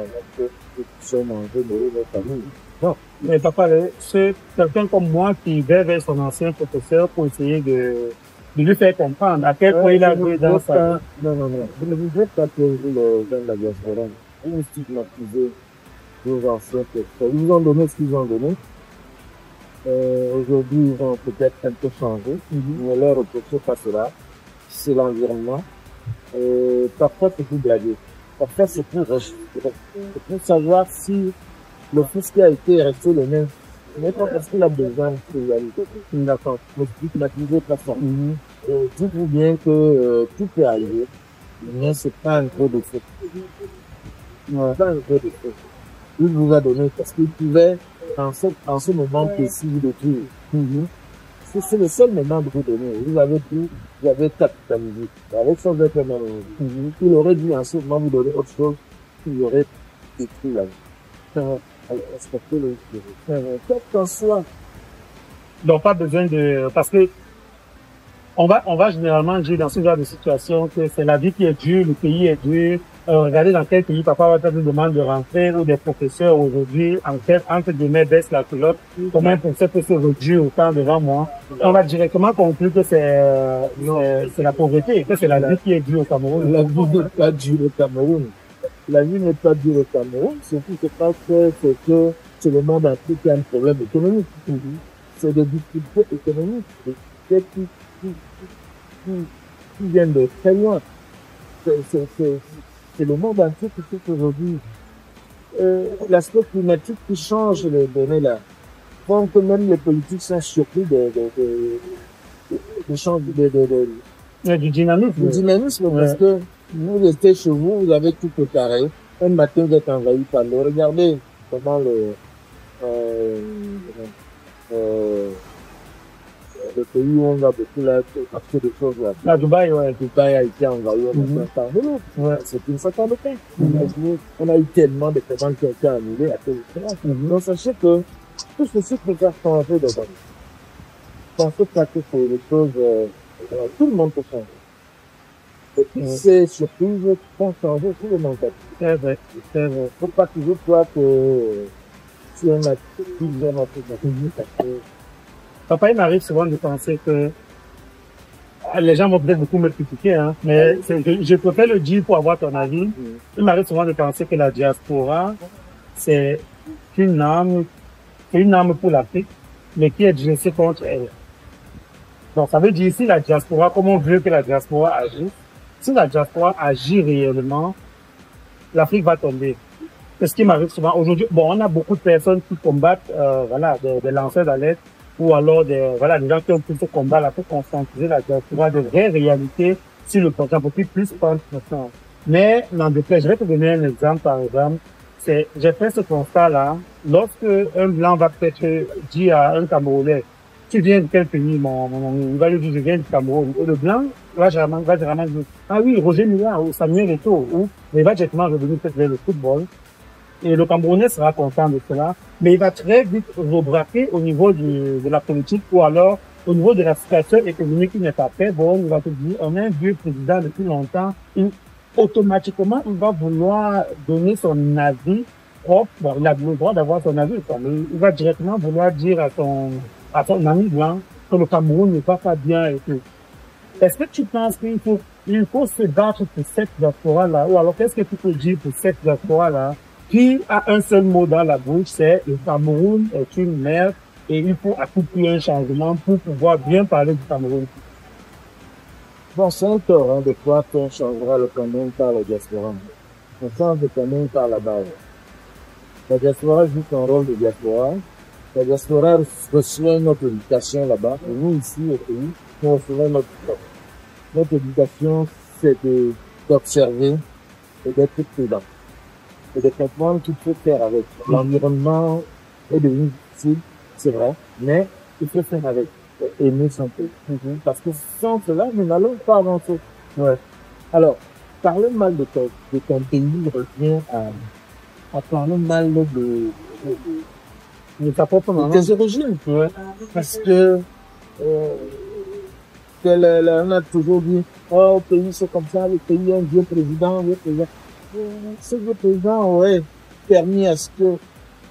nous puissions manger, nourrir notre famille. Non. Mais papa, c'est quelqu'un comme moi qui va vers son ancien professeur pour essayer de lui faire comprendre à quel point il a joué dans sa... Non. Vous ne voudrez pas que le jeune de la diaspora, vous stigmatisez vos anciens professeurs. Ils vous ont donné ce qu'ils ont donné. Aujourd'hui, ils ont peut-être un peu changé, mais leur reproche pas cela. C'est l'environnement. Parfois, c'est pour blaguer. Parfois, c'est pour savoir si le fils qui a été resté le même, mais pas parce qu'il a besoin de réalité. D'accord. Ne stigmatisez pas ça. Dites-vous bien que tout peut arriver, mais c'est pas un gros défaut. C'est pas un gros défaut. Il vous a donné parce qu'il pouvait, en ce moment précis, de tout. C'est le seul moment de vous donner. Vous avez tout, vous avez capitalisé. Avec ça, vous êtes un homme. Il aurait dû en ce moment vous donner autre chose, il aurait détruit la vie. Respectez le quel qu'en soit. Donc, pas besoin de, parce que, on va généralement dire dans ce genre de situation que c'est la vie qui est dure, le pays est dur. Regardez dans quel pays papa va faire une demande de rentrer ou des professeurs aujourd'hui, entre guillemets, baissent la culotte. Comment un professeur peut se réduire autant devant moi? On va directement conclure que c'est la pauvreté, que c'est la vie qui est dure au Cameroun. La vie n'est pas dure au Cameroun. La vie n'est pas dure au Cameroun, surtout c'est parce que c'est le monde entier qui a un problème économique. c'est des difficultés économiques, des difficultés qui viennent de très loin. C'est le monde entier qui fait aujourd'hui. L'aspect climatique qui change les données là. Je pense que même les politiques sont surpris du dynamisme. Du dynamisme, parce que vous étiez chez vous, vous avez tout préparé. Un matin, vous êtes envahi par l'eau. Regardez comment le pays où on va beaucoup là, acheter des choses là. À Dubaï, ouais. Dubaï a été envahi par l'eau. Ouais. C'est une fois qu'on le fait. On a eu tellement de commandes qui ont été annulées à cause de cela. Donc, sachez que tout ceci peut faire changer de base. Je pense pas que c'est des choses, tout le monde peut changer. Et puis, ces surprises font changer tout le monde. C'est vrai, c'est vrai. Faut pas toujours croire que si on a plusieurs notre parce que Papa, il m'arrive souvent de penser que les gens vont peut-être beaucoup me critiquer, hein, mais je préfère le dire pour avoir ton avis. Il m'arrive souvent de penser que la diaspora, c'est une arme pour l'Afrique, mais qui est dressée contre elle. Donc, ça veut dire ici, la diaspora, comme on veut que la diaspora agisse, si la diaspora agit réellement, l'Afrique va tomber. C'est ce qui m'arrive souvent. Aujourd'hui, bon, on a beaucoup de personnes qui combattent, voilà, des lanceurs d'alerte, ou alors des gens qui ont pris ce combat-là pour conscientiser la diaspora de vraies réalités sur le programme pour qu'ils puissent prendre conscience. Mais, n'en déplaise, je vais te donner un exemple, par exemple. J'ai fait ce constat-là, lorsque un blanc va peut-être dire à un Camerounais, tu viens de quel pays, il va lui dire, je viens du Cameroun. Et le blanc, va généralement dire, ah oui, Roger Mila, ou Samuel Eto'o, ou, mais il va directement revenir peut-être vers le football. Et le Camerounais sera content de cela, mais il va très vite rebraquer au niveau de la politique ou alors au niveau de la situation économique qui n'est pas très bonne. Il va te dire, on a un vieux président depuis longtemps, automatiquement, il va vouloir donner son avis propre. Bon, il a le droit d'avoir son avis, mais il va directement vouloir dire à son ami blanc que le Cameroun n'est pas bien et tout. Est-ce que tu penses qu'il faut se battre pour cette diaspora-là, ou alors qu'est-ce que tu peux dire pour cette diaspora-là, qui a un seul mot dans la bouche, c'est le Cameroun est une merde et il faut à tout prix un changement pour pouvoir bien parler du Cameroun. Bon, c'est un tort, de croire qu'on changera le Cameroun par la diaspora. On change le Cameroun par la base. La diaspora joue son rôle de diaspora. La diaspora reçoit notre éducation là-bas. Et nous, ici, au pays, on reçoit notre éducation, c'est d'observer et d'être prudent. Et de comprendre qu'il faut faire avec. L'environnement est devenu difficile, c'est vrai, mais il faut faire avec. Aimer son pays. Parce que sans cela, nous n'allons pas avancer. Ouais. Alors, parler mal de ton pays revient à parler mal de ta propre maman. Des origines. Ouais. Parce que, on a toujours dit, oh, le pays c'est comme ça, le pays a un vieux président, ce vieux président aurait permis à ce que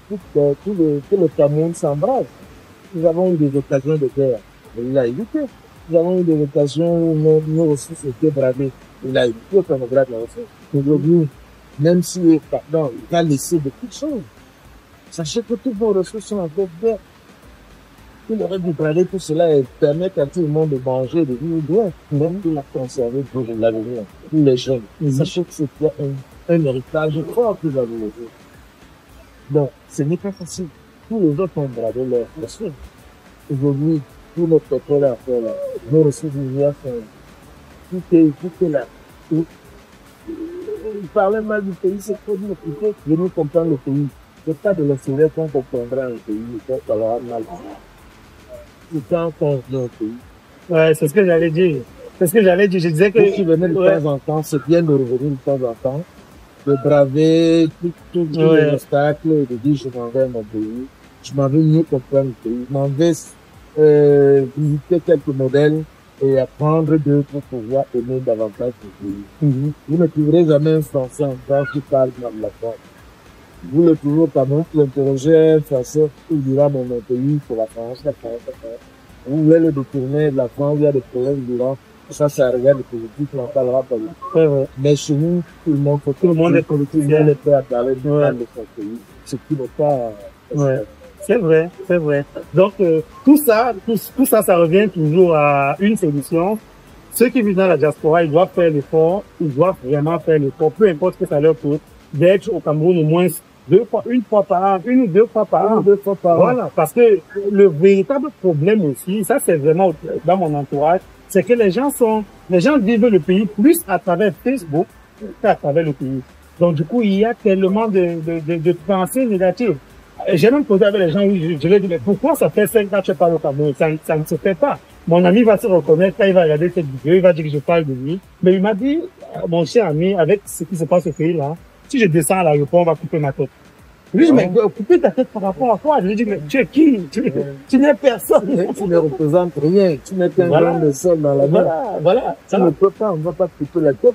tout le Cameroun s'embrase. Nous avons eu des occasions de guerre, il a évité. Nous avons eu des occasions où nos ressources étaient bradées, il a évité qu'on brade la ressource. Aujourd'hui, même si, pardon, il a laissé beaucoup de choses. Sachez que toutes vos ressources sont encore vertes. Il aurait dû brader tout cela et permettre à tout le monde de manger, de vivre bien. Même qu'il a conservé pour l'avenir, pour les jeunes. Sachez que c'était un héritage fort que vous avez laissé. Donc, ce n'est pas facile. Tous les autres ont bradé leurs ressources. Aujourd'hui, tout notre pétrole à faire là, nos ressources minières sont, tout est là. Il parlait mal du pays, c'est trop dur. Il faut venir comprendre le pays. C'est pas de l'extérieur qu'on comprendra un pays, qu'on parlera mal. C'est quand on vient au pays. Ouais, c'est ce que j'allais dire. C'est ce que j'allais dire. Je disais que... Si tu venais de temps en temps, c'est bien de revenir de temps en temps, de braver tous les obstacles, de dire je m'en vais à mon pays, je m'en vais mieux comprendre le pays, je m'en vais visiter quelques modèles et apprendre d'eux pour pouvoir aimer davantage le pays. Vous ne trouverez jamais un Français en France qui parle mal la France. Vous le trouvez pas non plus interroger un Français qui dira mon pays, c'est la France, la France, la France. Vous voulez le détourner de la France, il y a des problèmes durant. Ça regarde le politique, on n'en parlera pas. Mais chez nous, tout le monde est politique, il est prêt à parler de son pays. Ce qui n'est pas... C'est vrai, c'est vrai. Donc, tout ça, ça revient toujours à une solution. Ceux qui vivent dans la diaspora, ils doivent faire l'effort, ils doivent vraiment faire l'effort, peu importe ce que ça leur coûte, d'être au Cameroun au moins une fois par an, une ou deux fois par an. Voilà, parce que le véritable problème aussi, ça c'est vraiment dans mon entourage, c'est que les gens vivent le pays plus à travers Facebook qu'à travers le pays. Donc du coup, il y a tellement de pensées négatives. J'ai même posé avec les gens, je leur ai dit, mais pourquoi ça fait 5 ans que je parle au Cameroun? Ça ne se fait pas. Mon ami va se reconnaître, quand il va regarder cette vidéo, il va dire que je parle de lui. Mais il m'a dit, mon cher ami, avec ce qui se passe au pays là, si je descends à l'aéroport, on va couper ma tête. Lui, je mais couper ta tête par rapport à quoi? Je lui dis, mais tu es qui? Tu n'es personne. Tu ne représentes rien. Tu n'es qu'un grain de sol dans la main. Voilà. Tu ne peux pas, on ne va pas te couper la tête.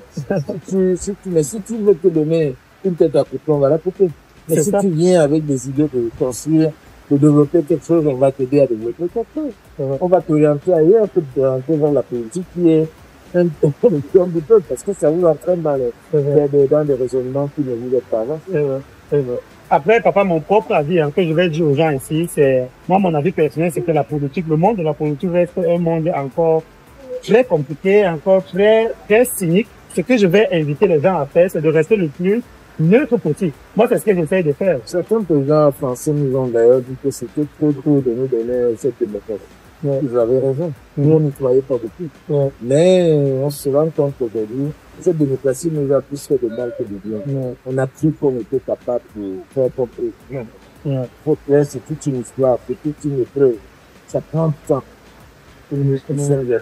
Mais si tu veux te donner une tête à couper, on va la couper. Mais si tu viens avec des idées de construire, de développer quelque chose, on va t'aider à développer quelque chose. On va t'orienter ailleurs, on peut t'orienter vers la politique qui est un peu parce que ça vous entraîne dans des raisonnements qui ne vous aident pas. Après, papa, mon propre avis, que je vais dire aux gens ici, c'est, moi, mon avis personnel, c'est que la politique, le monde de la politique reste un monde encore très compliqué, encore très cynique. Ce que je vais inviter les gens à faire, c'est de rester le plus neutre possible. Moi, c'est ce que j'essaie de faire. Certains présidents français nous ont d'ailleurs dit que c'était trop tôt de nous donner cette démocratie. Ils avaient raison. Nous, on n'y croyait pas beaucoup. Mais on se rend compte qu'aujourd'hui, cette démocratie nous a plus fait de mal que de bien. On a pris qu'on était capable de faire comprendre. C'est toute une histoire, c'est toute une épreuve. Ça prend du temps pour nous obtenir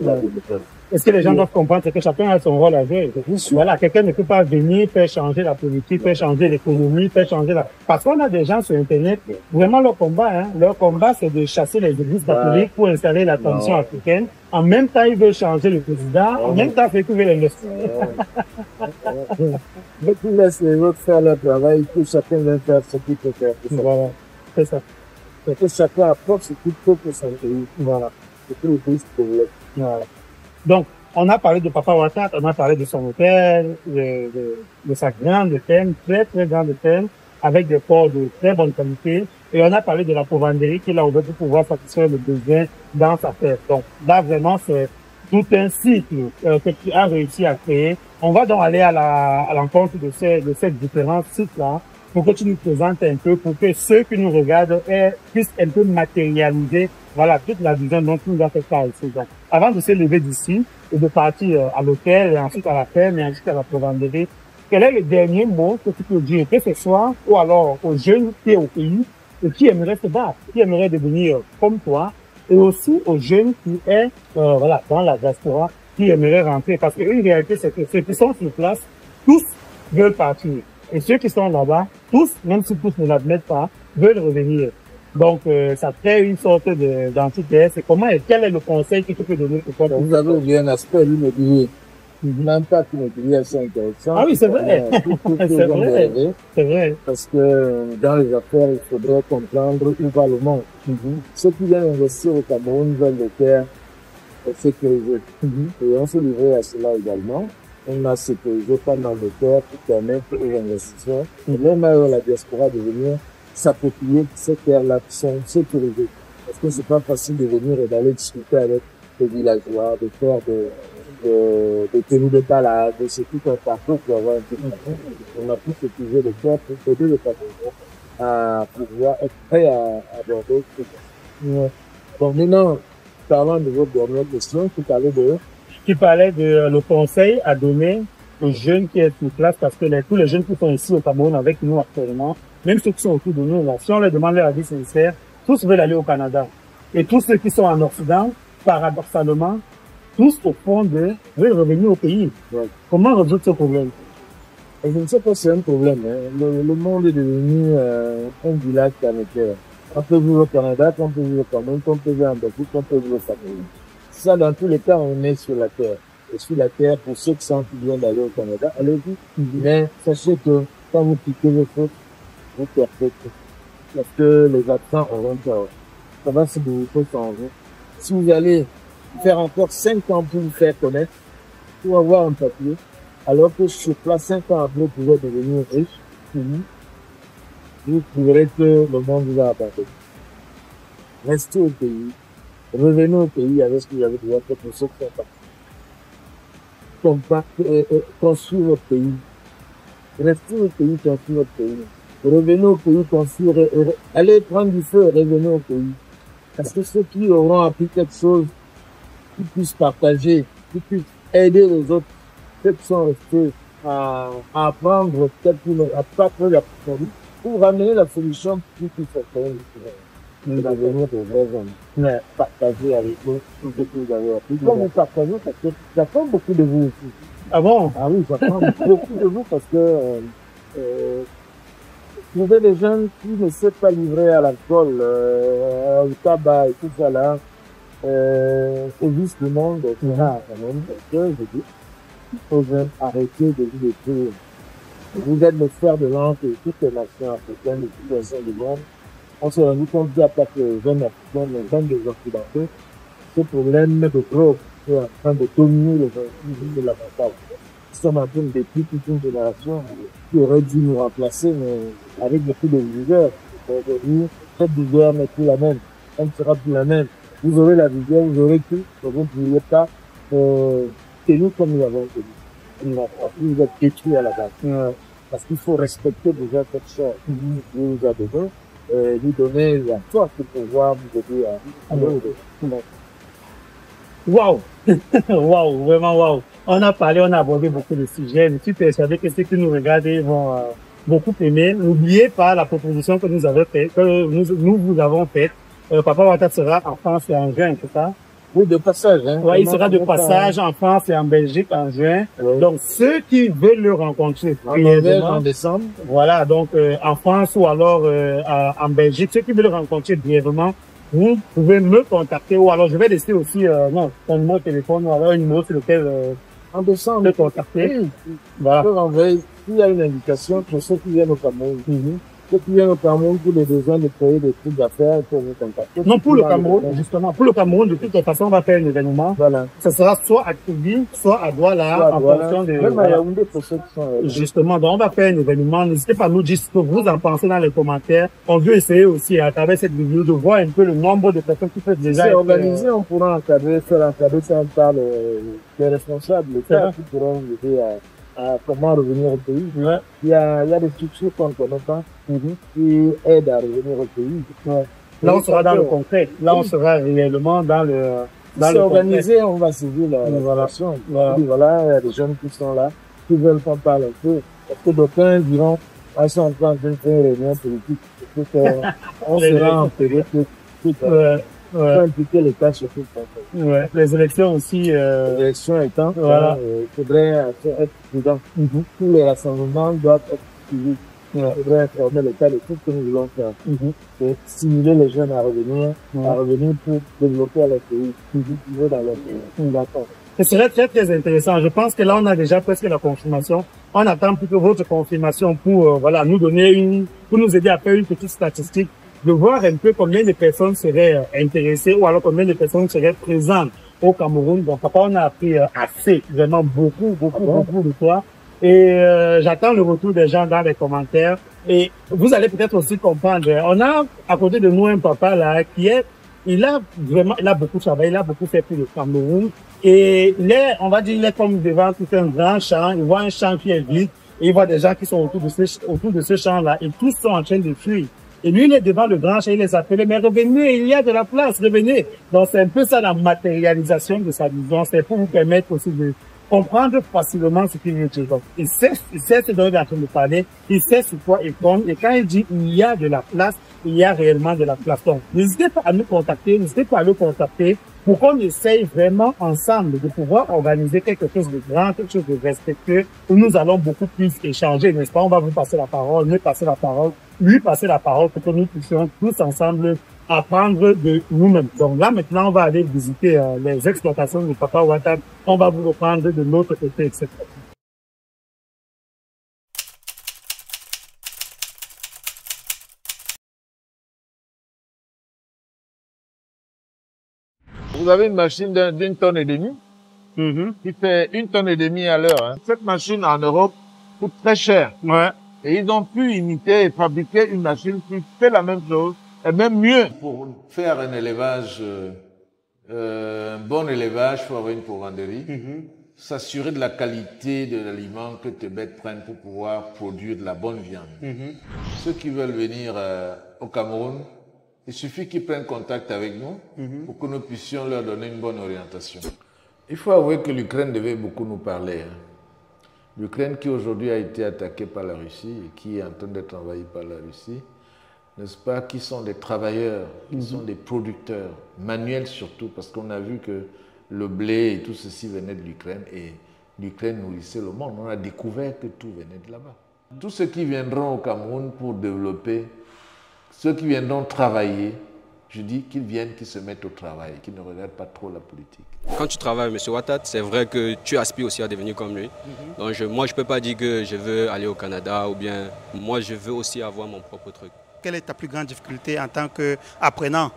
la démocratie. Est-ce que les gens doivent comprendre que chacun a son rôle à jouer? Voilà, quelqu'un ne peut pas venir faire changer la politique, faire changer l'économie, faire changer la... Parce qu'on a des gens sur Internet, vraiment leur combat, c'est de chasser les églises catholiques pour installer la tradition africaine. En même temps, ils veulent changer le président. En même temps, ils veulent investir. Mais tu laisses les autres faire leur travail, que chacun va faire ce qu'il peut faire. Voilà, c'est ça. C'est que chacun apporte ce qu'il peut pour son pays. Voilà. C'est tout le pays problème. Voilà. Donc, on a parlé de Papa Ouattara, on a parlé de son hôtel, de sa grande ferme, très très grande ferme, avec des porcs de très bonne qualité. Et on a parlé de la provendierie qu'il a ouvert pour pouvoir satisfaire le besoin dans sa ferme. Donc là, vraiment, c'est tout un cycle que tu as réussi à créer. On va donc aller à l'encontre de ces différents cycles-là pour que tu nous présentes un peu, pour que ceux qui nous regardent puissent un peu matérialiser, voilà, toute la vision dont tu nous as fait part ici. Donc, avant de se lever d'ici et de partir à l'hôtel et ensuite à la ferme et ensuite à la provendierie, quel est le dernier mot que tu peux dire, que ce soit, ou alors aux jeunes qui sont au pays et qui aimeraient se battre, qui aimeraient devenir comme toi, et aussi aux jeunes qui sont, voilà, dans la diaspora, qui aimeraient rentrer. Parce qu'une réalité, c'est que ceux qui sont sur place, tous veulent partir. Et ceux qui sont là-bas, tous, même si tous ne l'admettent pas, veulent revenir. Donc, ça crée une sorte d'entité. C'est comment et quel est le conseil que tu peux donner pour toi? Vous avez oublié un aspect, l'immobilier. L'impact immobilier est assez intéressant. Ah oui, c'est vrai. C'est vrai. C'est vrai. Parce que dans les affaires, il faudrait comprendre où va le monde. Ceux qui viennent investir au Cameroun veulent des terres sécurisées. Et on se livrait à cela également. On a sécurisé pas mal de terres pour permettre aux investisseurs, et même à la diaspora, de venir s'approprier ces terres-là qui sont sécurisées. Parce que c'est pas facile de venir et d'aller discuter avec les villageois, de faire des tenues de balade, c'est tout un parcours pour avoir un petit peu. On a pu sécuriser les terres pour aider les Camerounais à pouvoir être prêts à aborder ce cas. Donc maintenant, parlant de votre dernière question, tu parlais de le conseil à donner aux jeunes qui sont sur place, parce que tous les jeunes qui sont ici au Cameroun avec nous actuellement, même ceux qui sont autour de nous, là, si on leur demande leur avis sincère, tous veulent aller au Canada. Et tous ceux qui sont en Occident, paradoxalement, tous au fond veulent revenir au pays. Comment résoudre ce problème? Et je ne sais pas si c'est un problème. Le monde est devenu un village planétaire. On peut vivre au Canada, on peut vivre au Cameroun, on peut vivre en Belgique, on peut vivre au Cameroun. Ça, dans tous les cas, on est sur la Terre. Et sur la Terre, pour ceux qui sont bien d'aller au Canada, allez-y. Mais sachez que quand vous quittez le feu, vous perdez. Parce que les accents auront peur. Ça va se développer sans vous. Si vous allez faire encore 5 ans pour vous faire connaître, pour avoir un papier, alors que sur place, 5 ans après, vous pouvez devenir riche, vous trouverez que le monde vous a abandonné. Restez au pays. Revenez au pays avec ce que vous avez déjà fait pour ceux qui sont partis. Construire votre pays. Restez au pays, construire votre pays. Revenez au pays, construire, allez prendre du feu et revenez au pays. Parce que ceux qui auront appris quelque chose, qui puissent partager, qui puissent aider les autres, ceux qui sont restés à apprendre, peut-être à pas trop l'approfondir, pour ramener la solution qui puisse faire nous devenir des vrais hommes. Partager avec eux tout ce que vous avez appris. Comme vous partagez, parce que j'apprends beaucoup de vous aussi. Ah bon? Ah oui, j'apprends beaucoup de vous parce que trouver des jeunes qui ne savent pas livrer à l'alcool, au tabac et tout ça là, au vice du monde, c'est rare quand même. Parce que je dis, il faut arrêter de vous détruire. Vous êtes le fer de lance de toutes les nations africaines, de toutes les nations du monde. On s'est rendu compte qu'il n'y a pas que les jeunes africains, les jeunes des occidentaux, ce problème de drogue est en train de dominer les jeunes de la mentale. Nous sommes en train de toute une génération qui aurait dû nous remplacer, mais avec beaucoup de vigueur. Aujourd'hui, cette vigueur n'est plus la même. Elle ne sera plus la même. Vous aurez la vigueur, vous aurez tout, mais vous ne pourriez pas tenir comme nous avons tenu. Vous êtes détruits à la base. Parce qu'il faut respecter déjà cette chose qui nous a donné, lui donner la force de pouvoir vous aider à l'autre. Waouh! Waouh, vraiment waouh! On a parlé, on a abordé beaucoup de sujets. Je suis persuadé que ceux qui nous regardent vont beaucoup aimer. N'oubliez pas la proposition que nous avons faite, que nous vous avons faite. Papa Ouattara sera en France et en juin, c'est ça? Oui, de passage. Hein. Ouais, il sera de passage en France et en Belgique en juin. Oui. Donc, ceux qui veulent le rencontrer, en décembre. Voilà, donc en France ou alors en Belgique, ceux qui veulent le rencontrer brièvement, vous pouvez me contacter ou alors je vais laisser aussi ton numéro de téléphone ou alors un numéro sur lequel en décembre me contacter. Oui. Voilà. S'il y a une invitation pour ceux qui viennent au Cameroun. Ceux qui viennent au Cameroun pour les besoins de créer des trucs d'affaires pour vous contacter. Non, pour le Cameroun, justement. Pour le Cameroun, de toute façon, on va faire un événement. Voilà. Ça sera soit à Kribi, soit à Douala, en fonction de... Même à Yaoundé pour ceux qui sont... Justement, donc on va faire un événement. N'hésitez pas à nous dire ce que vous en pensez dans les commentaires. On veut essayer aussi, à travers cette vidéo, de voir un peu le nombre de personnes qui peuvent déjà être organisé, on pourra encadrer, faire encadrer ça par les responsables, les gens qui pourront nous aider à comment revenir au pays. Ouais. Il y a des structures qu'on ne connaît pas qui aident à revenir au pays. Ouais. Là, on sera dans le concret. Là, on sera réellement dans le c'est organisé, on va suivre la situation. Voilà. Voilà, il y a des jeunes qui sont là, qui veulent qu'on parle un peu. Parce que d'aucuns diront, ils sont en train de faire une réunion politique. On sera en période pour impliquer l'État sur tout le ouais. Les élections aussi. Les élections étant, voilà. Il faudrait être prudent. Tous les rassemblements doivent être suivis. Il faudrait informer l'État de tout ce que nous voulons faire. Et stimuler les jeunes à revenir pour développer leur pays, dans leur pays. D'accord. Ce serait très très intéressant. Je pense que là on a déjà presque la confirmation. On attend plutôt votre confirmation pour voilà nous donner pour nous aider à faire une petite statistique, de voir un peu combien de personnes seraient intéressées ou alors combien de personnes seraient présentes au Cameroun. Donc papa, on a appris assez, vraiment beaucoup de toi. Et j'attends le retour des gens dans les commentaires. Et vous allez peut-être aussi comprendre. On a à côté de nous un papa là il a beaucoup travaillé, il a beaucoup fait pour le Cameroun. Et il est comme devant tout un grand champ. Il voit un champ qui est vide. Et il voit des gens qui sont autour de ce champ-là. Et tous sont en train de fuir. Et lui, il est devant le grand champ, il les appelle, mais revenez, il y a de la place, revenez. Donc c'est un peu ça la matérialisation de sa vision. C'est pour vous permettre aussi de comprendre facilement ce qu'il veut dire. Donc, il sait ce dont il est en train de parler, il sait sur quoi il compte, et quand il dit il y a de la place, il y a réellement de la place. Donc, n'hésitez pas à nous contacter, n'hésitez pas à le contacter pour qu'on essaye vraiment ensemble de pouvoir organiser quelque chose de grand, quelque chose de respectueux, où nous allons beaucoup plus échanger, n'est-ce pas? On va vous passer la parole, lui passer la parole pour que nous puissions tous ensemble apprendre de nous-mêmes. Donc là, maintenant, on va aller visiter les exploitations de Papa Ouattara. On va vous reprendre de l'autre côté, etc. Vous avez une machine d'une tonne et demie qui fait 1,5 tonne à l'heure. Hein. Cette machine en Europe coûte très cher. Ouais. Et ils ont pu imiter et fabriquer une machine qui fait la même chose, et même mieux. Pour faire un élevage, un bon élevage, il faut avoir une poranderie. S'assurer de la qualité de l'aliment que tes bêtes prennent pour pouvoir produire de la bonne viande. Ceux qui veulent venir au Cameroun, il suffit qu'ils prennent contact avec nous pour que nous puissions leur donner une bonne orientation. Il faut avouer que l'Ukraine devait beaucoup nous parler. L'Ukraine qui aujourd'hui a été attaquée par la Russie et qui est en train d'être envahie par la Russie, n'est-ce pas, qui sont des travailleurs, qui sont des producteurs, manuels surtout, parce qu'on a vu que le blé et tout ceci venait de l'Ukraine et l'Ukraine nourrissait le monde. On a découvert que tout venait de là-bas. Tous ceux qui viendront au Cameroun pour développer, ceux qui viendront travailler, je dis qu'ils viennent, qu'ils se mettent au travail, qu'ils ne regardent pas trop la politique. Quand tu travailles, M. Ouattara, c'est vrai que tu aspires aussi à devenir comme lui. Donc moi, je ne peux pas dire que je veux aller au Canada ou bien moi, je veux aussi avoir mon propre truc. Quelle est ta plus grande difficulté en tant qu'apprenant?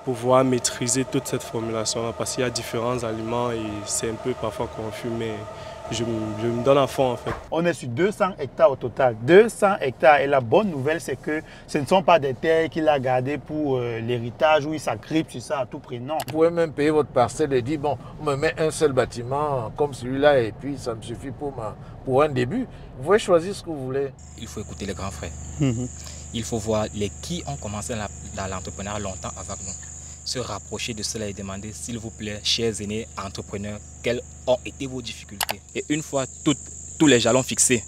Pouvoir maîtriser toute cette formulation parce qu'il y a différents aliments et c'est un peu parfois confus, mais je me donne à fond en fait. On est sur 200 hectares au total, 200 hectares et la bonne nouvelle c'est que ce ne sont pas des terres qu'il a gardées pour l'héritage où il s'agrippe sur ça à tout prix, non. Vous pouvez même payer votre parcelle et dire bon, on me met un seul bâtiment comme celui-là et puis ça me suffit pour un début. Vous pouvez choisir ce que vous voulez. Il faut écouter les grands frères. Il faut voir qui ont commencé dans l'entrepreneuriat longtemps avant nous. Se rapprocher de cela et demander, s'il vous plaît, chers aînés entrepreneurs, quelles ont été vos difficultés. Et une fois tous les jalons fixés,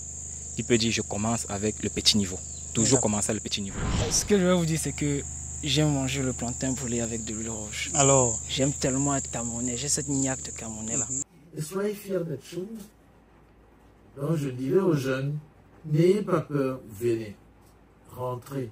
il peut dire, je commence avec le petit niveau. Toujours commencer à le petit niveau. Ce que je vais vous dire, c'est que j'aime manger le plantain brûlé avec de l'huile rouge. Alors, j'aime tellement être camerounais, j'ai cette niaque de camerounais là. Et soyez fiers d'être chose. Donc je dirais aux jeunes, n'ayez pas peur, venez, rentrez,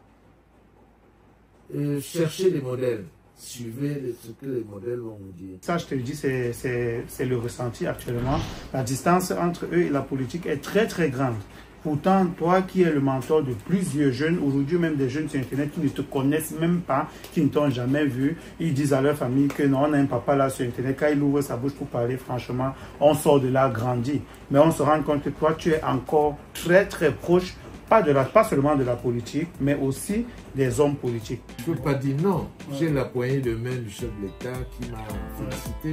cherchez des modèles. Suivez ce que les modèles vont vous dire. Ça, je te le dis, c'est le ressenti actuellement. La distance entre eux et la politique est très, très grande. Pourtant, toi qui es le mentor de plusieurs jeunes, aujourd'hui même des jeunes sur Internet qui ne te connaissent même pas, qui ne t'ont jamais vu, ils disent à leur famille que non, on a un papa là sur Internet. Quand il ouvre sa bouche pour parler, franchement, on sort de là grandi. Mais on se rend compte que toi, tu es encore très, très proche pas seulement de la politique, mais aussi des hommes politiques. Je ne peux pas dire non. J'ai la poignée de main du chef de l'État qui m'a félicité.